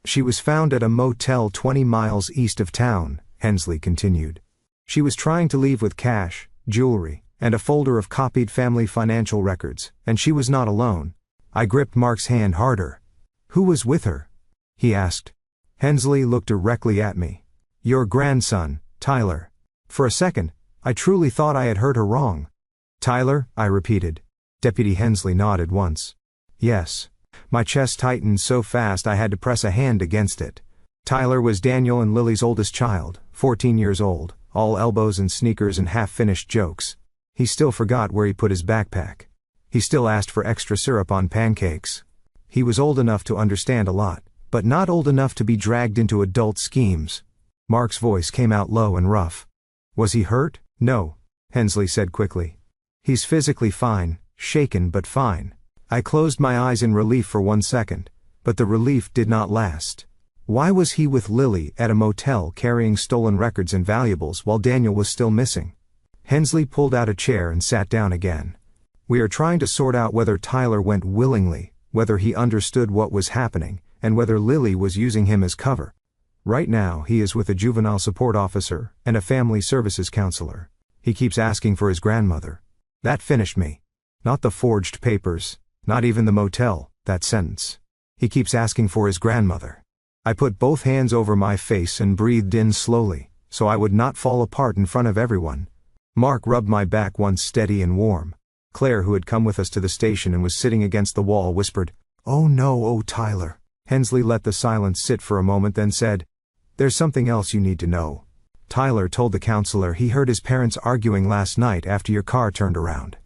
A: "She was found at a motel 20 miles east of town," Hensley continued. "She was trying to leave with cash, jewelry, and a folder of copied family financial records, and she was not alone." I gripped Mark's hand harder. "Who was with her?" he asked. Hensley looked directly at me. "Your grandson, Tyler." For a second, I truly thought I had heard her wrong. "Tyler?" I repeated. Deputy Hensley nodded once. "Yes." My chest tightened so fast I had to press a hand against it. Tyler was Daniel and Lily's oldest child, 14 years old, all elbows and sneakers and half-finished jokes. He still forgot where he put his backpack. He still asked for extra syrup on pancakes. He was old enough to understand a lot, but not old enough to be dragged into adult schemes. Mark's voice came out low and rough. "Was he hurt?" "No," Hensley said quickly. "He's physically fine, shaken but fine." I closed my eyes in relief for 1 second, but the relief did not last. Why was he with Lily at a motel carrying stolen records and valuables while Daniel was still missing? Hensley pulled out a chair and sat down again. "We are trying to sort out whether Tyler went willingly, whether he understood what was happening, and whether Lily was using him as cover. Right now he is with a juvenile support officer and a family services counselor. He keeps asking for his grandmother." That finished me. Not the forged papers, not even the motel, that sentence. "He keeps asking for his grandmother." I put both hands over my face and breathed in slowly, so I would not fall apart in front of everyone. Mark rubbed my back once steady and warm. Claire, who had come with us to the station and was sitting against the wall, whispered, "Oh no, oh Tyler." Hensley let the silence sit for a moment, then said, "There's something else you need to know. Tyler told the counselor he heard his parents arguing last night after your car turned around.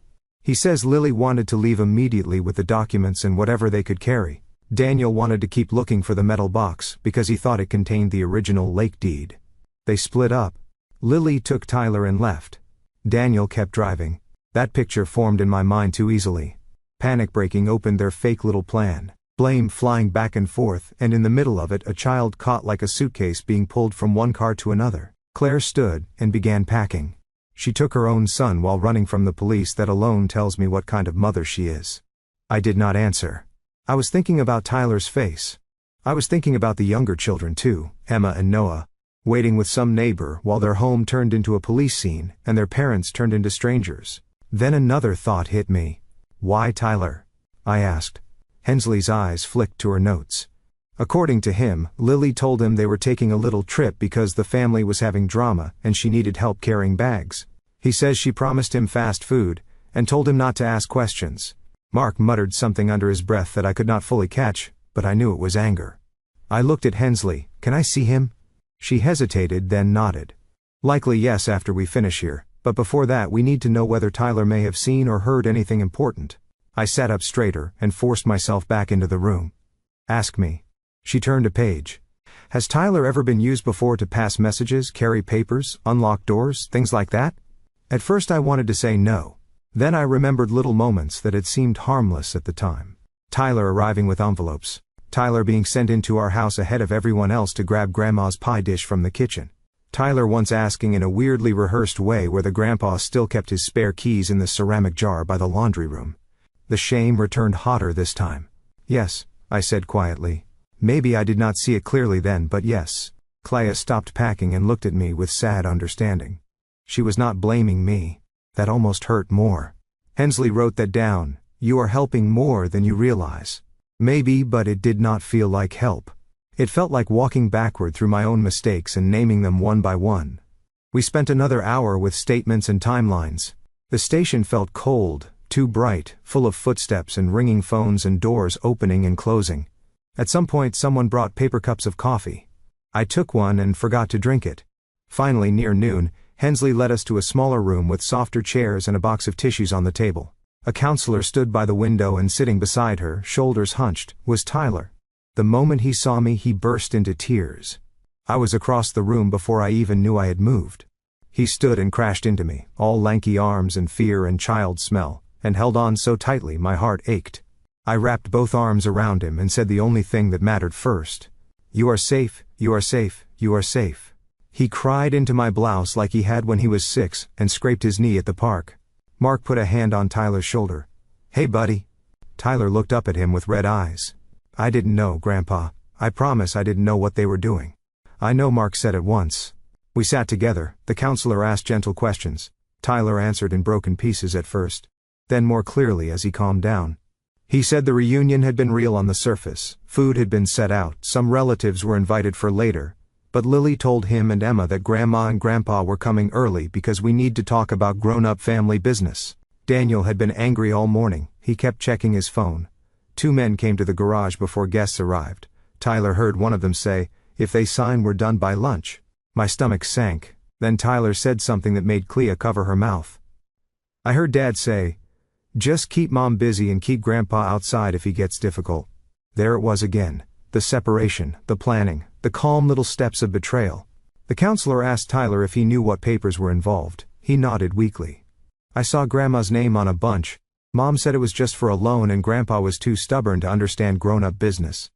A: He says Lily wanted to leave immediately with the documents and whatever they could carry. Daniel wanted to keep looking for the metal box because he thought it contained the original lake deed. They split up. Lily took Tyler and left. Daniel kept driving. That picture formed in my mind too easily. Panic breaking open their fake little plan. Blame flying back and forth, and in the middle of it a child caught like a suitcase being pulled from one car to another. Claire stood and began packing. She took her own son while running from the police. That alone tells me what kind of mother she is." I did not answer. I was thinking about Tyler's face. I was thinking about the younger children too, Emma and Noah. waiting with some neighbor while their home turned into a police scene and their parents turned into strangers. Then another thought hit me. Why Tyler? I asked. Hensley's eyes flicked to her notes. According to him, Lily told him they were taking a little trip because the family was having drama and she needed help carrying bags. He says she promised him fast food and told him not to ask questions. Mark muttered something under his breath that I could not fully catch, but I knew it was anger. I looked at Hensley. Can I see him? She hesitated, then nodded. Likely yes after we finish here, but before that we need to know whether Tyler may have seen or heard anything important. I sat up straighter and forced myself back into the room. Ask me. She turned a page. Has Tyler ever been used before to pass messages, carry papers, unlock doors, things like that? At first I wanted to say no. Then I remembered little moments that had seemed harmless at the time. Tyler arriving with envelopes. Tyler being sent into our house ahead of everyone else to grab Grandma's pie dish from the kitchen. Tyler once asking in a weirdly rehearsed way whether Grandpa still kept his spare keys in the ceramic jar by the laundry room. The shame returned hotter this time. Yes, I said quietly. Maybe I did not see it clearly then, but yes. Clea stopped packing and looked at me with sad understanding. She was not blaming me. That almost hurt more. Hensley wrote that down. You are helping more than you realize. Maybe, but it did not feel like help. It felt like walking backward through my own mistakes and naming them one by one. We spent another hour with statements and timelines. The station felt cold, too bright, full of footsteps and ringing phones and doors opening and closing. At some point someone brought paper cups of coffee. I took one and forgot to drink it. Finally, near noon, Hensley led us to a smaller room with softer chairs and a box of tissues on the table. A counselor stood by the window and sitting beside her, shoulders hunched, was Tyler. The moment he saw me, he burst into tears. I was across the room before I even knew I had moved. He stood and crashed into me, all lanky arms and fear and child smell, and held on so tightly my heart ached. I wrapped both arms around him and said the only thing that mattered first. You are safe, you are safe, you are safe. He cried into my blouse like he had when he was 6 and scraped his knee at the park. Mark put a hand on Tyler's shoulder. Hey buddy. Tyler looked up at him with red eyes. I didn't know, Grandpa. I promise I didn't know what they were doing. I know, Mark said at once. We sat together. The counselor asked gentle questions. Tyler answered in broken pieces at first. Then more clearly as he calmed down. He said the reunion had been real on the surface. Food had been set out. Some relatives were invited for later. But Lily told him and Emma that Grandma and Grandpa were coming early because we need to talk about grown-up family business. Daniel had been angry all morning. He kept checking his phone. 2 men came to the garage before guests arrived. Tyler heard one of them say, if they sign we're done by lunch. My stomach sank. Then Tyler said something that made Clea cover her mouth. I heard Dad say, just keep Mom busy and keep Grandpa outside if he gets difficult. There it was again. The separation, the planning, the calm little steps of betrayal. The counselor asked Tyler if he knew what papers were involved. He nodded weakly. I saw Grandma's name on a bunch. Mom said it was just for a loan and Grandpa was too stubborn to understand grown-up business.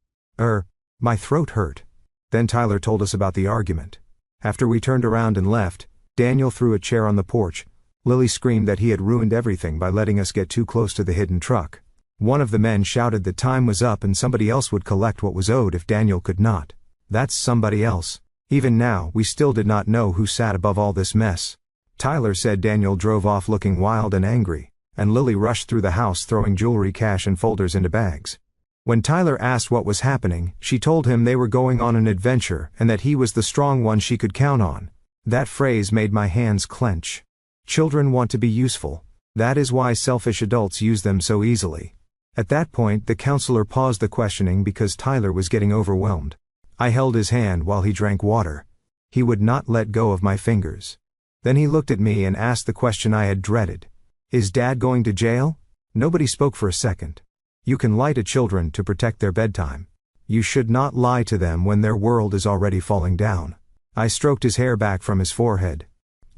A: My throat hurt. Then Tyler told us about the argument. After we turned around and left, Daniel threw a chair on the porch. Lily screamed that he had ruined everything by letting us get too close to the hidden truck. One of the men shouted that time was up and somebody else would collect what was owed if Daniel could not. That's somebody else. Even now, we still did not know who sat above all this mess. Tyler said Daniel drove off looking wild and angry, and Lily rushed through the house throwing jewelry, cash and folders into bags. When Tyler asked what was happening, she told him they were going on an adventure and that he was the strong one she could count on. That phrase made my hands clench. Children want to be useful. That is why selfish adults use them so easily. At that point, the counselor paused the questioning because Tyler was getting overwhelmed. I held his hand while he drank water. He would not let go of my fingers. Then he looked at me and asked the question I had dreaded. Is Dad going to jail? Nobody spoke for a second. You can lie to children to protect their bedtime. You should not lie to them when their world is already falling down. I stroked his hair back from his forehead.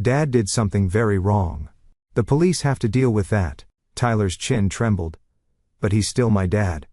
A: Dad did something very wrong. The police have to deal with that. Tyler's chin trembled. But he's still my dad.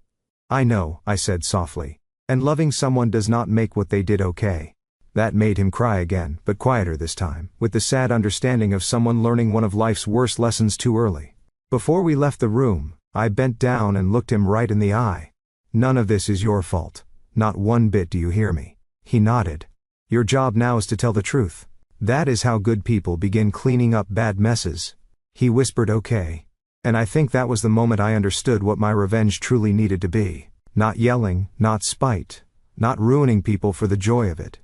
A: I know, I said softly. And loving someone does not make what they did okay. That made him cry again, but quieter this time, with the sad understanding of someone learning one of life's worst lessons too early. Before we left the room, I bent down and looked him right in the eye. None of this is your fault. Not one bit, do you hear me? He nodded. Your job now is to tell the truth. That is how good people begin cleaning up bad messes." He whispered, "Okay." And I think that was the moment I understood what my revenge truly needed to be. Not yelling, not spite, not ruining people for the joy of it.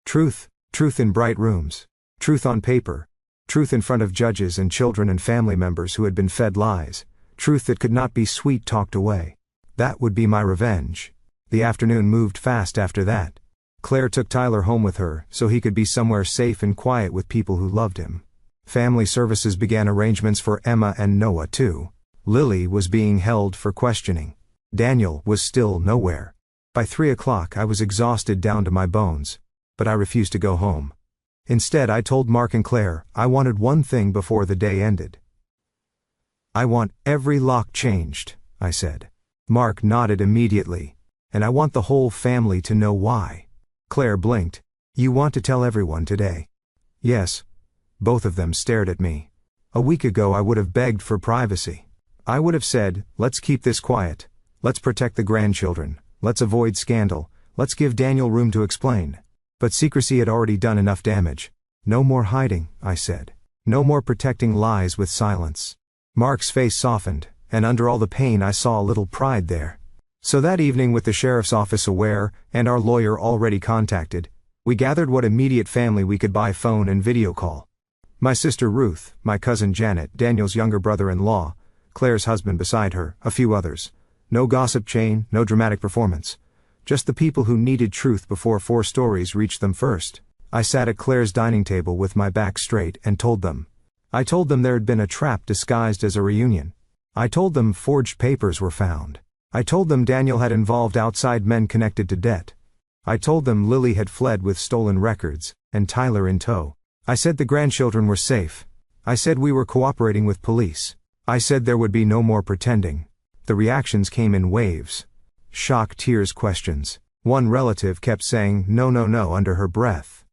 A: Truth, truth in bright rooms. Truth on paper. Truth in front of judges and children and family members who had been fed lies. Truth that could not be sweet-talked away. That would be my revenge. The afternoon moved fast after that. Claire took Tyler home with her, so he could be somewhere safe and quiet with people who loved him. Family services began arrangements for Emma and Noah too. Lily was being held for questioning. Daniel was still nowhere. By 3 o'clock I was exhausted down to my bones. But I refused to go home. Instead I told Mark and Claire I wanted one thing before the day ended. "I want every lock changed," I said. Mark nodded immediately. "And I want the whole family to know why." Claire blinked. "You want to tell everyone today?" "Yes." Both of them stared at me. A week ago I would have begged for privacy. I would have said, "Let's keep this quiet. Let's protect the grandchildren. Let's avoid scandal. Let's give Daniel room to explain." But secrecy had already done enough damage. "No more hiding," I said. "No more protecting lies with silence." Mark's face softened, and under all the pain I saw a little pride there. So that evening, with the sheriff's office aware, and our lawyer already contacted, we gathered what immediate family we could by phone and video call. My sister Ruth, my cousin Janet, Daniel's younger brother-in-law, Claire's husband beside her, a few others. No gossip chain, no dramatic performance. Just the people who needed truth before 4 stories reached them first. I sat at Claire's dining table with my back straight and told them. I told them there had been a trap disguised as a reunion. I told them forged papers were found. I told them Daniel had involved outside men connected to debt. I told them Lily had fled with stolen records, and Tyler in tow. I said the grandchildren were safe. I said we were cooperating with police. I said there would be no more pretending. The reactions came in waves. Shock, tears, questions. One relative kept saying no, no, no under her breath.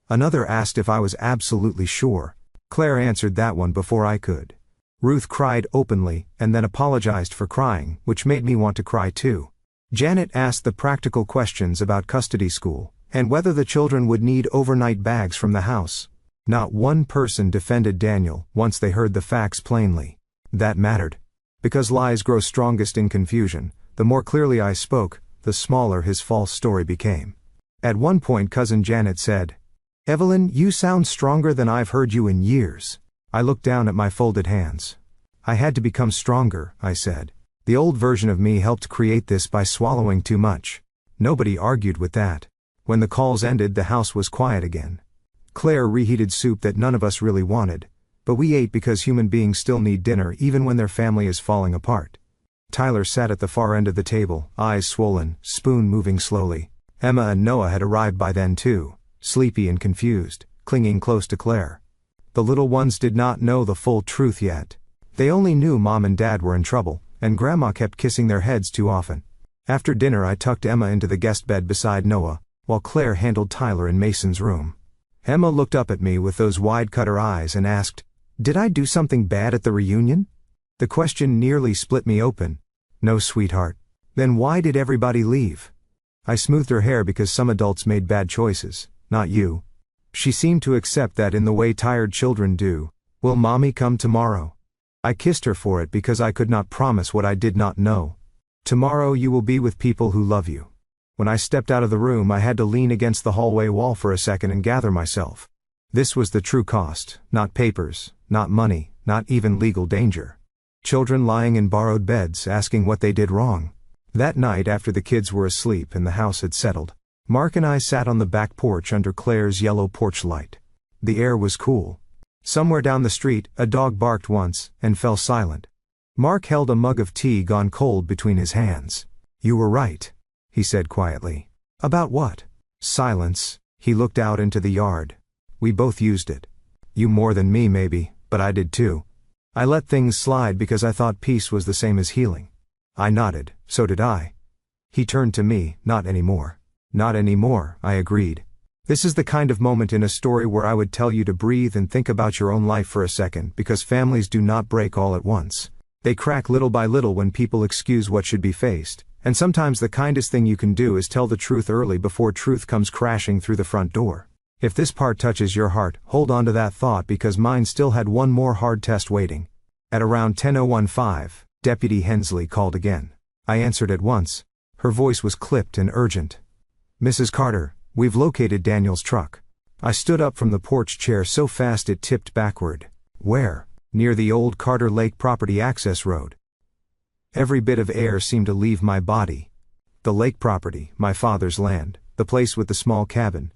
A: Another asked if I was absolutely sure. Claire answered that one before I could. Ruth cried openly and then apologized for crying, which made me want to cry too. Janet asked the practical questions about custody school, and whether the children would need overnight bags from the house. Not one person defended Daniel once they heard the facts plainly. That mattered. Because lies grow strongest in confusion, the more clearly I spoke, the smaller his false story became. At one point cousin Janet said, "Evelyn, you sound stronger than I've heard you in years." I looked down at my folded hands. "I had to become stronger," I said. The old version of me helped create this by swallowing too much. Nobody argued with that. When the calls ended, the house was quiet again. Claire reheated soup that none of us really wanted, but we ate because human beings still need dinner even when their family is falling apart. Tyler sat at the far end of the table, eyes swollen, spoon moving slowly. Emma and Noah had arrived by then too, sleepy and confused, clinging close to Claire. The little ones did not know the full truth yet. They only knew Mom and Dad were in trouble, and Grandma kept kissing their heads too often. After dinner I tucked Emma into the guest bed beside Noah, while Claire handled Tyler in Mason's room. Emma looked up at me with those wide-cutter eyes and asked, "Did I do something bad at the reunion?" The question nearly split me open. "No, sweetheart." "Then why did everybody leave?" I smoothed her hair because some adults made bad choices, not you. She seemed to accept that in the way tired children do. "Will Mommy come tomorrow?" I kissed her for it because I could not promise what I did not know. "Tomorrow you will be with people who love you." When I stepped out of the room I had to lean against the hallway wall for a second and gather myself. This was the true cost, not papers, not money, not even legal danger. Children lying in borrowed beds asking what they did wrong. That night after the kids were asleep and the house had settled, Mark and I sat on the back porch under Claire's yellow porch light. The air was cool. Somewhere down the street, a dog barked once and fell silent. Mark held a mug of tea gone cold between his hands. "You were right," he said quietly. "About what?" Silence. He looked out into the yard. "We both used it. You more than me maybe, but I did too. I let things slide because I thought peace was the same as healing." I nodded. "So did I." He turned to me. "Not anymore." "Not anymore," I agreed. This is the kind of moment in a story where I would tell you to breathe and think about your own life for a second, because families do not break all at once. They crack little by little when people excuse what should be faced, And sometimes the kindest thing you can do is tell the truth early before truth comes crashing through the front door. If this part touches your heart, hold on to that thought because mine still had one more hard test waiting. At around 10:15, Deputy Hensley called again. I answered at once. Her voice was clipped and urgent. "Mrs. Carter, we've located Daniel's truck." I stood up from the porch chair so fast it tipped backward. "Where?" "Near the old Carter Lake property access road." Every bit of air seemed to leave my body. The lake property, my father's land, the place with the small cabin,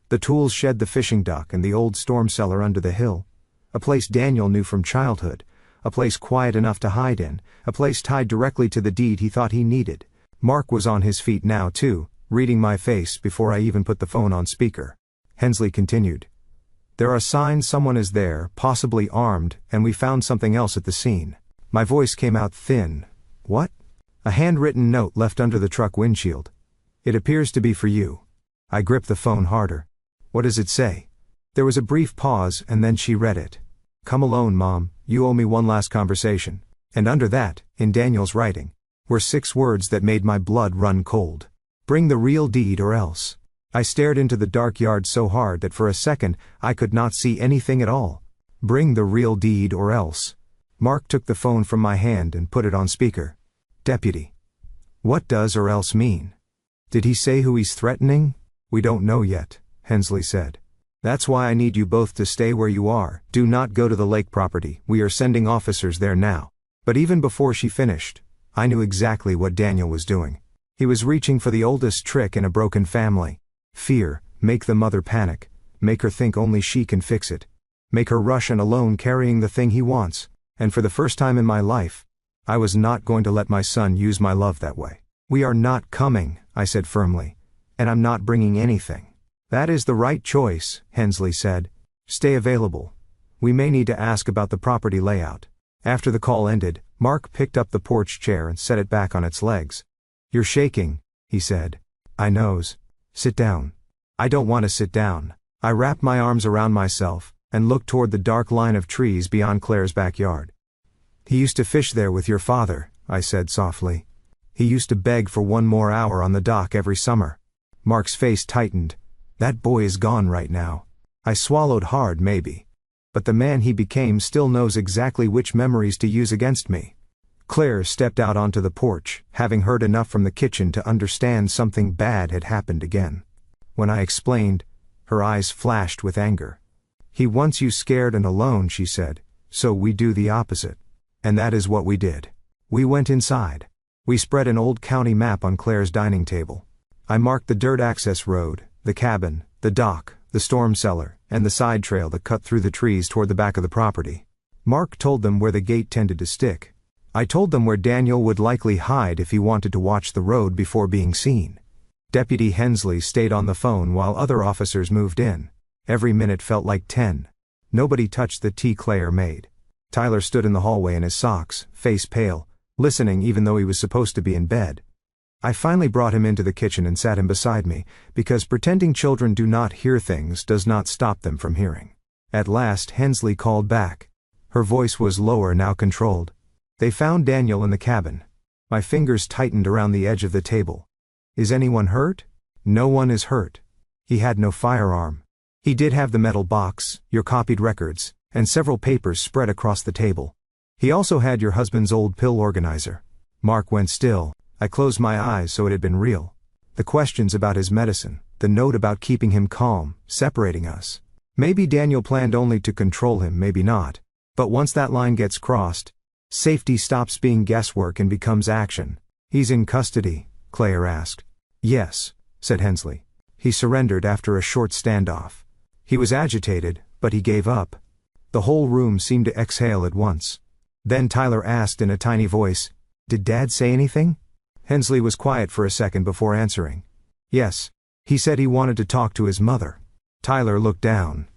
A: the tools shed, the fishing dock, and the old storm cellar under the hill. A place Daniel knew from childhood, a place quiet enough to hide in, a place tied directly to the deed he thought he needed. Mark was on his feet now too, reading my face before I even put the phone on speaker. Hensley continued. "There are signs someone is there, possibly armed, and we found something else at the scene." My voice came out thin. "What?" "A handwritten note left under the truck windshield. It appears to be for you." I gripped the phone harder. "What does it say?" There was a brief pause and then she read it. "Come alone, Mom, you owe me one last conversation." And under that, in Daniel's writing, were 6 words that made my blood run cold. "Bring the real deed or else." I stared into the dark yard so hard that for a second I could not see anything at all. "Bring the real deed or else." Mark took the phone from my hand and put it on speaker. "Deputy. What does or else mean? Did he say who he's threatening?" "We don't know yet," Hensley said. "That's why I need you both to stay where you are. Do not go to the lake property. We are sending officers there now." But even before she finished, I knew exactly what Daniel was doing. He was reaching for the oldest trick in a broken family. Fear, make the mother panic, make her think only she can fix it. Make her rush and alone carrying the thing he wants. And for the first time in my life, I was not going to let my son use my love that way. "We are not coming," I said firmly. "And I'm not bringing anything." "That is the right choice," Hensley said. "Stay available. We may need to ask about the property layout." After the call ended, Mark picked up the porch chair and set it back on its legs. "You're shaking," he said. "I knows. Sit down." "I don't want to sit down." I wrapped my arms around myself and looked toward the dark line of trees beyond Claire's backyard. "He used to fish there with your father," I said softly. "He used to beg for one more hour on the dock every summer." Mark's face tightened. "That boy is gone right now." I swallowed hard, maybe. But the man he became still knows exactly which memories to use against me. Claire stepped out onto the porch, having heard enough from the kitchen to understand something bad had happened again. When I explained, her eyes flashed with anger. "He wants you scared and alone," she said, "so we do the opposite." And that is what we did. We went inside. We spread an old county map on Claire's dining table. I marked the dirt access road, the cabin, the dock, the storm cellar, and the side trail that cut through the trees toward the back of the property. Mark told them where the gate tended to stick. I told them where Daniel would likely hide if he wanted to watch the road before being seen. Deputy Hensley stayed on the phone while other officers moved in. Every minute felt like 10. Nobody touched the tea Claire made. Tyler stood in the hallway in his socks, face pale, listening even though he was supposed to be in bed. I finally brought him into the kitchen and sat him beside me, because pretending children do not hear things does not stop them from hearing. At last Hensley called back. Her voice was lower, now controlled. "They found Daniel in the cabin." My fingers tightened around the edge of the table. "Is anyone hurt?" "No one is hurt. He had no firearm. He did have the metal box, your copied records, and several papers spread across the table. He also had your husband's old pill organizer." Mark went still. I closed my eyes so it had been real. The questions about his medicine, the note about keeping him calm, separating us. Maybe Daniel planned only to control him, maybe not. But once that line gets crossed, safety stops being guesswork and becomes action. "He's in custody?" Claire asked. "Yes," said Hensley. "He surrendered after a short standoff. He was agitated, but he gave up." The whole room seemed to exhale at once. Then Tyler asked in a tiny voice, "Did Dad say anything?" Hensley was quiet for a second before answering. "Yes. He said he wanted to talk to his mother." Tyler looked down.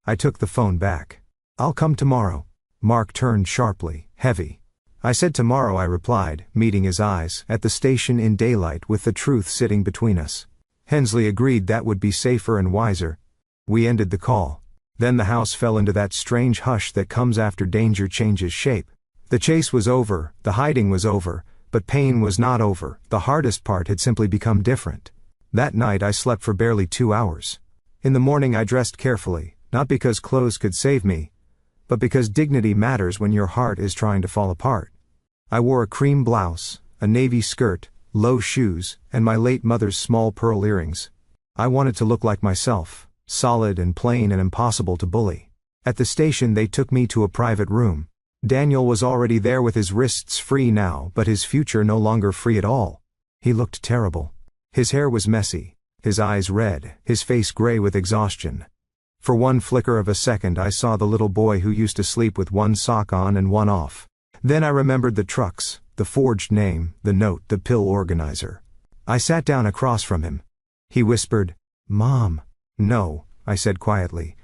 A: I took the phone back. "I'll come tomorrow." Mark turned sharply, heavy. "I said tomorrow," I replied, meeting his eyes, "at the station in daylight with the truth sitting between us." Hensley agreed that would be safer and wiser. We ended the call. Then the house fell into that strange hush that comes after danger changes shape. The chase was over, the hiding was over, But pain was not over. The hardest part had simply become different. That night I slept for barely 2 hours. In the morning I dressed carefully, not because clothes could save me, but because dignity matters when your heart is trying to fall apart. I wore a cream blouse, a navy skirt, low shoes, and my late mother's small pearl earrings. I wanted to look like myself, solid and plain and impossible to bully. At the station they took me to a private room. Daniel was already there with his wrists free now, but his future no longer free at all. He looked terrible. His hair was messy, his eyes red, his face gray with exhaustion. For one flicker of a second I saw the little boy who used to sleep with one sock on and one off. Then I remembered the trucks, the forged name, the note, the pill organizer. I sat down across from him. He whispered, "Mom." "No," I said quietly.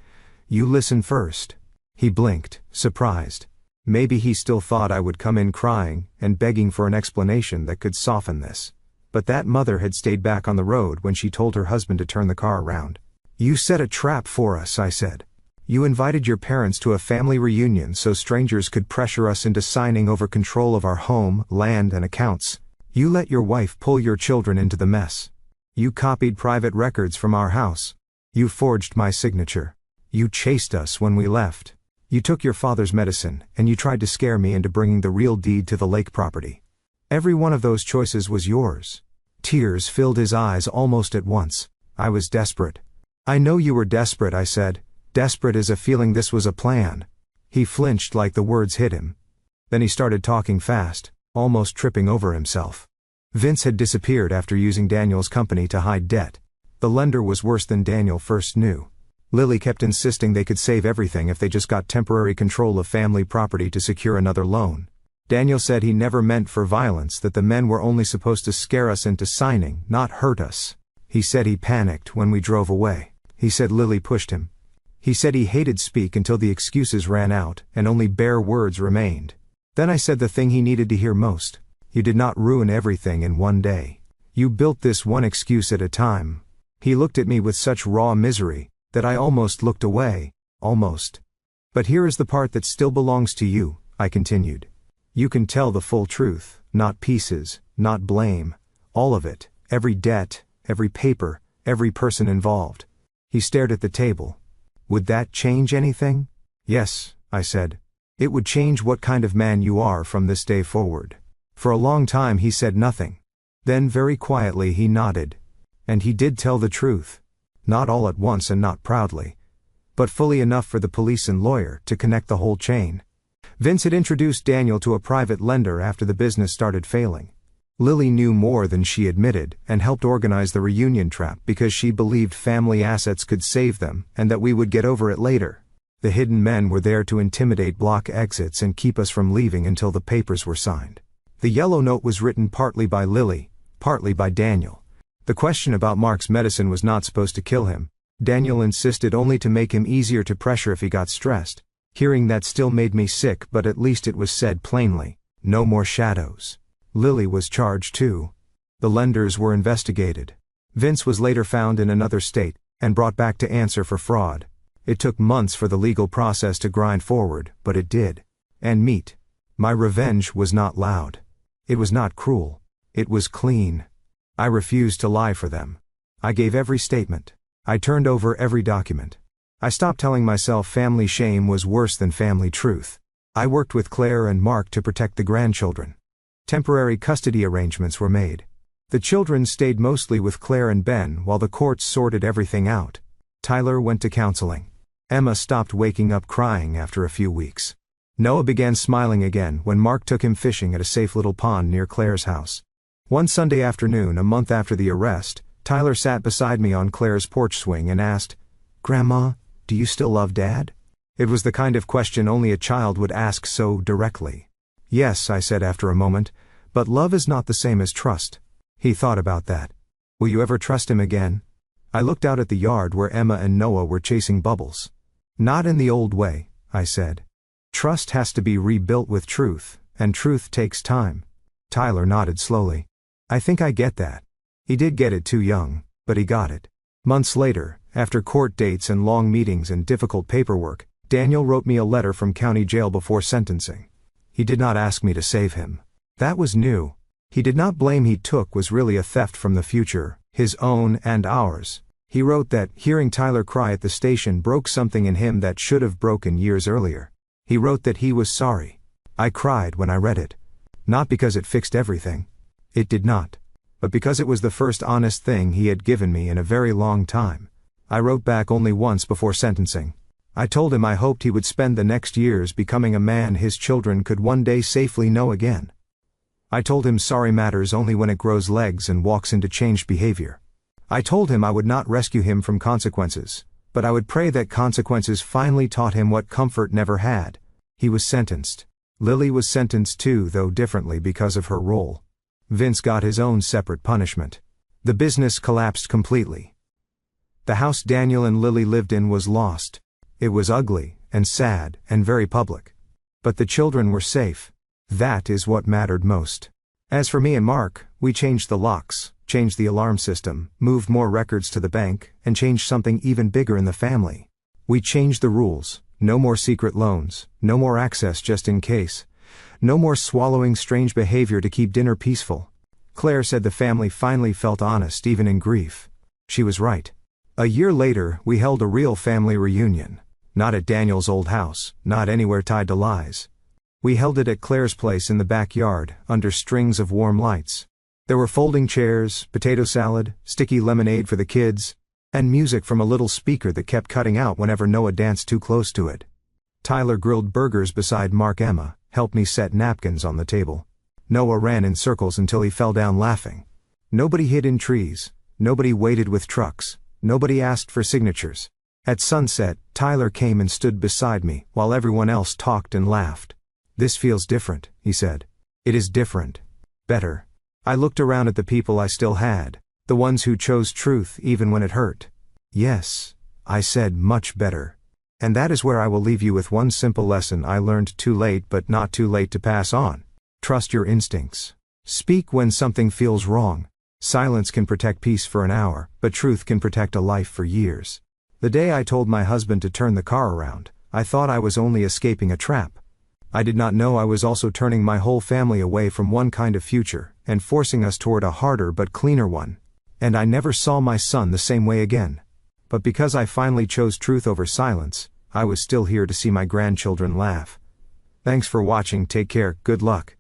A: "You listen first." He blinked, surprised. Maybe he still thought I would come in crying and begging for an explanation that could soften this. But that mother had stayed back on the road when she told her husband to turn the car around. "You set a trap for us," I said. "You invited your parents to a family reunion so strangers could pressure us into signing over control of our home, land, and accounts. You let your wife pull your children into the mess. You copied private records from our house. You forged my signature. You chased us when we left. You took your father's medicine, and you tried to scare me into bringing the real deed to the lake property. Every one of those choices was yours." Tears filled his eyes almost at once. I was desperate. "I know you were desperate," I said. "Desperate as a feeling this was a plan." He flinched like the words hit him. Then he started talking fast, almost tripping over himself. Vince had disappeared after using Daniel's company to hide debt. The lender was worse than Daniel first knew. Lily kept insisting they could save everything if they just got temporary control of family property to secure another loan. Daniel said he never meant for violence, that the men were only supposed to scare us into signing, not hurt us. He said he panicked when we drove away. He said Lily pushed him. He said he hated speak until the excuses ran out and only bare words remained. Then I said the thing he needed to hear most. "You did not ruin everything in one day. You built this one excuse at a time." He looked at me with such raw misery that I almost looked away, almost. "But here is the part that still belongs to you," I continued. "You can tell the full truth, not pieces, not blame. All of it, every debt, every paper, every person involved." He stared at the table. "Would that change anything?" "Yes," I said. "It would change what kind of man you are from this day forward." For a long time he said nothing. Then very quietly he nodded. And he did tell the truth. Not all at once and not proudly. But fully enough for the police and lawyer to connect the whole chain. Vince had introduced Daniel to a private lender after the business started failing. Lily knew more than she admitted and helped organize the reunion trap because she believed family assets could save them and that we would get over it later. The hidden men were there to intimidate, block exits, and keep us from leaving until the papers were signed. The yellow note was written partly by Lily, partly by Daniel. The question about Mark's medicine was not supposed to kill him. Daniel insisted only to make him easier to pressure if he got stressed. Hearing that still made me sick, but at least it was said plainly. No more shadows. Lily was charged too. The lenders were investigated. Vince was later found in another state, and brought back to answer for fraud. It took months for the legal process to grind forward, but it did. And meet. My revenge was not loud. It was not cruel. It was clean. I refused to lie for them. I gave every statement. I turned over every document. I stopped telling myself family shame was worse than family truth. I worked with Claire and Mark to protect the grandchildren. Temporary custody arrangements were made. The children stayed mostly with Claire and Ben while the courts sorted everything out. Tyler went to counseling. Emma stopped waking up crying after a few weeks. Noah began smiling again when Mark took him fishing at a safe little pond near Claire's house. One Sunday afternoon, a month after the arrest, Tyler sat beside me on Claire's porch swing and asked, "Grandma, do you still love Dad?" It was the kind of question only a child would ask so directly. "Yes," I said after a moment, "but love is not the same as trust." He thought about that. "Will you ever trust him again?" I looked out at the yard where Emma and Noah were chasing bubbles. "Not in the old way," I said. "Trust has to be rebuilt with truth, and truth takes time." Tyler nodded slowly. "I think I get that." He did get it too young, but he got it. Months later, after court dates and long meetings and difficult paperwork, Daniel wrote me a letter from county jail before sentencing. He did not ask me to save him. That was new. He did not blame he took was really a theft from the future, his own and ours. He wrote that hearing Tyler cry at the station broke something in him that should have broken years earlier. He wrote that he was sorry. I cried when I read it. Not because it fixed everything. It did not. But because it was the first honest thing he had given me in a very long time. I wrote back only once before sentencing. I told him I hoped he would spend the next years becoming a man his children could one day safely know again. I told him sorry matters only when it grows legs and walks into changed behavior. I told him I would not rescue him from consequences, but I would pray that consequences finally taught him what comfort never had. He was sentenced. Lily was sentenced too, though differently because of her role. Vince got his own separate punishment. The business collapsed completely. The house Daniel and Lily lived in was lost. It was ugly, and sad, and very public. But the children were safe. That is what mattered most. As for me and Mark, we changed the locks, changed the alarm system, moved more records to the bank, and changed something even bigger in the family. We changed the rules. No more secret loans, no more access just in case. No more swallowing strange behavior to keep dinner peaceful. Claire said the family finally felt honest even in grief. She was right. A year later, we held a real family reunion. Not at Daniel's old house, not anywhere tied to lies. We held it at Claire's place in the backyard, under strings of warm lights. There were folding chairs, potato salad, sticky lemonade for the kids, and music from a little speaker that kept cutting out whenever Noah danced too close to it. Tyler grilled burgers beside Mark. Emma helped me set napkins on the table. Noah ran in circles until he fell down laughing. Nobody hid in trees. Nobody waited with trucks. Nobody asked for signatures. At sunset, Tyler came and stood beside me while everyone else talked and laughed. "This feels different," he said. "It is different. Better." I looked around at the people I still had, the ones who chose truth even when it hurt. "Yes," I said, "much better." And that is where I will leave you with one simple lesson I learned too late but not too late to pass on. Trust your instincts. Speak when something feels wrong. Silence can protect peace for an hour, but truth can protect a life for years. The day I told my husband to turn the car around, I thought I was only escaping a trap. I did not know I was also turning my whole family away from one kind of future, and forcing us toward a harder but cleaner one. And I never saw my son the same way again. But because I finally chose truth over silence, I was still here to see my grandchildren laugh. Thanks for watching. Take care. Good luck.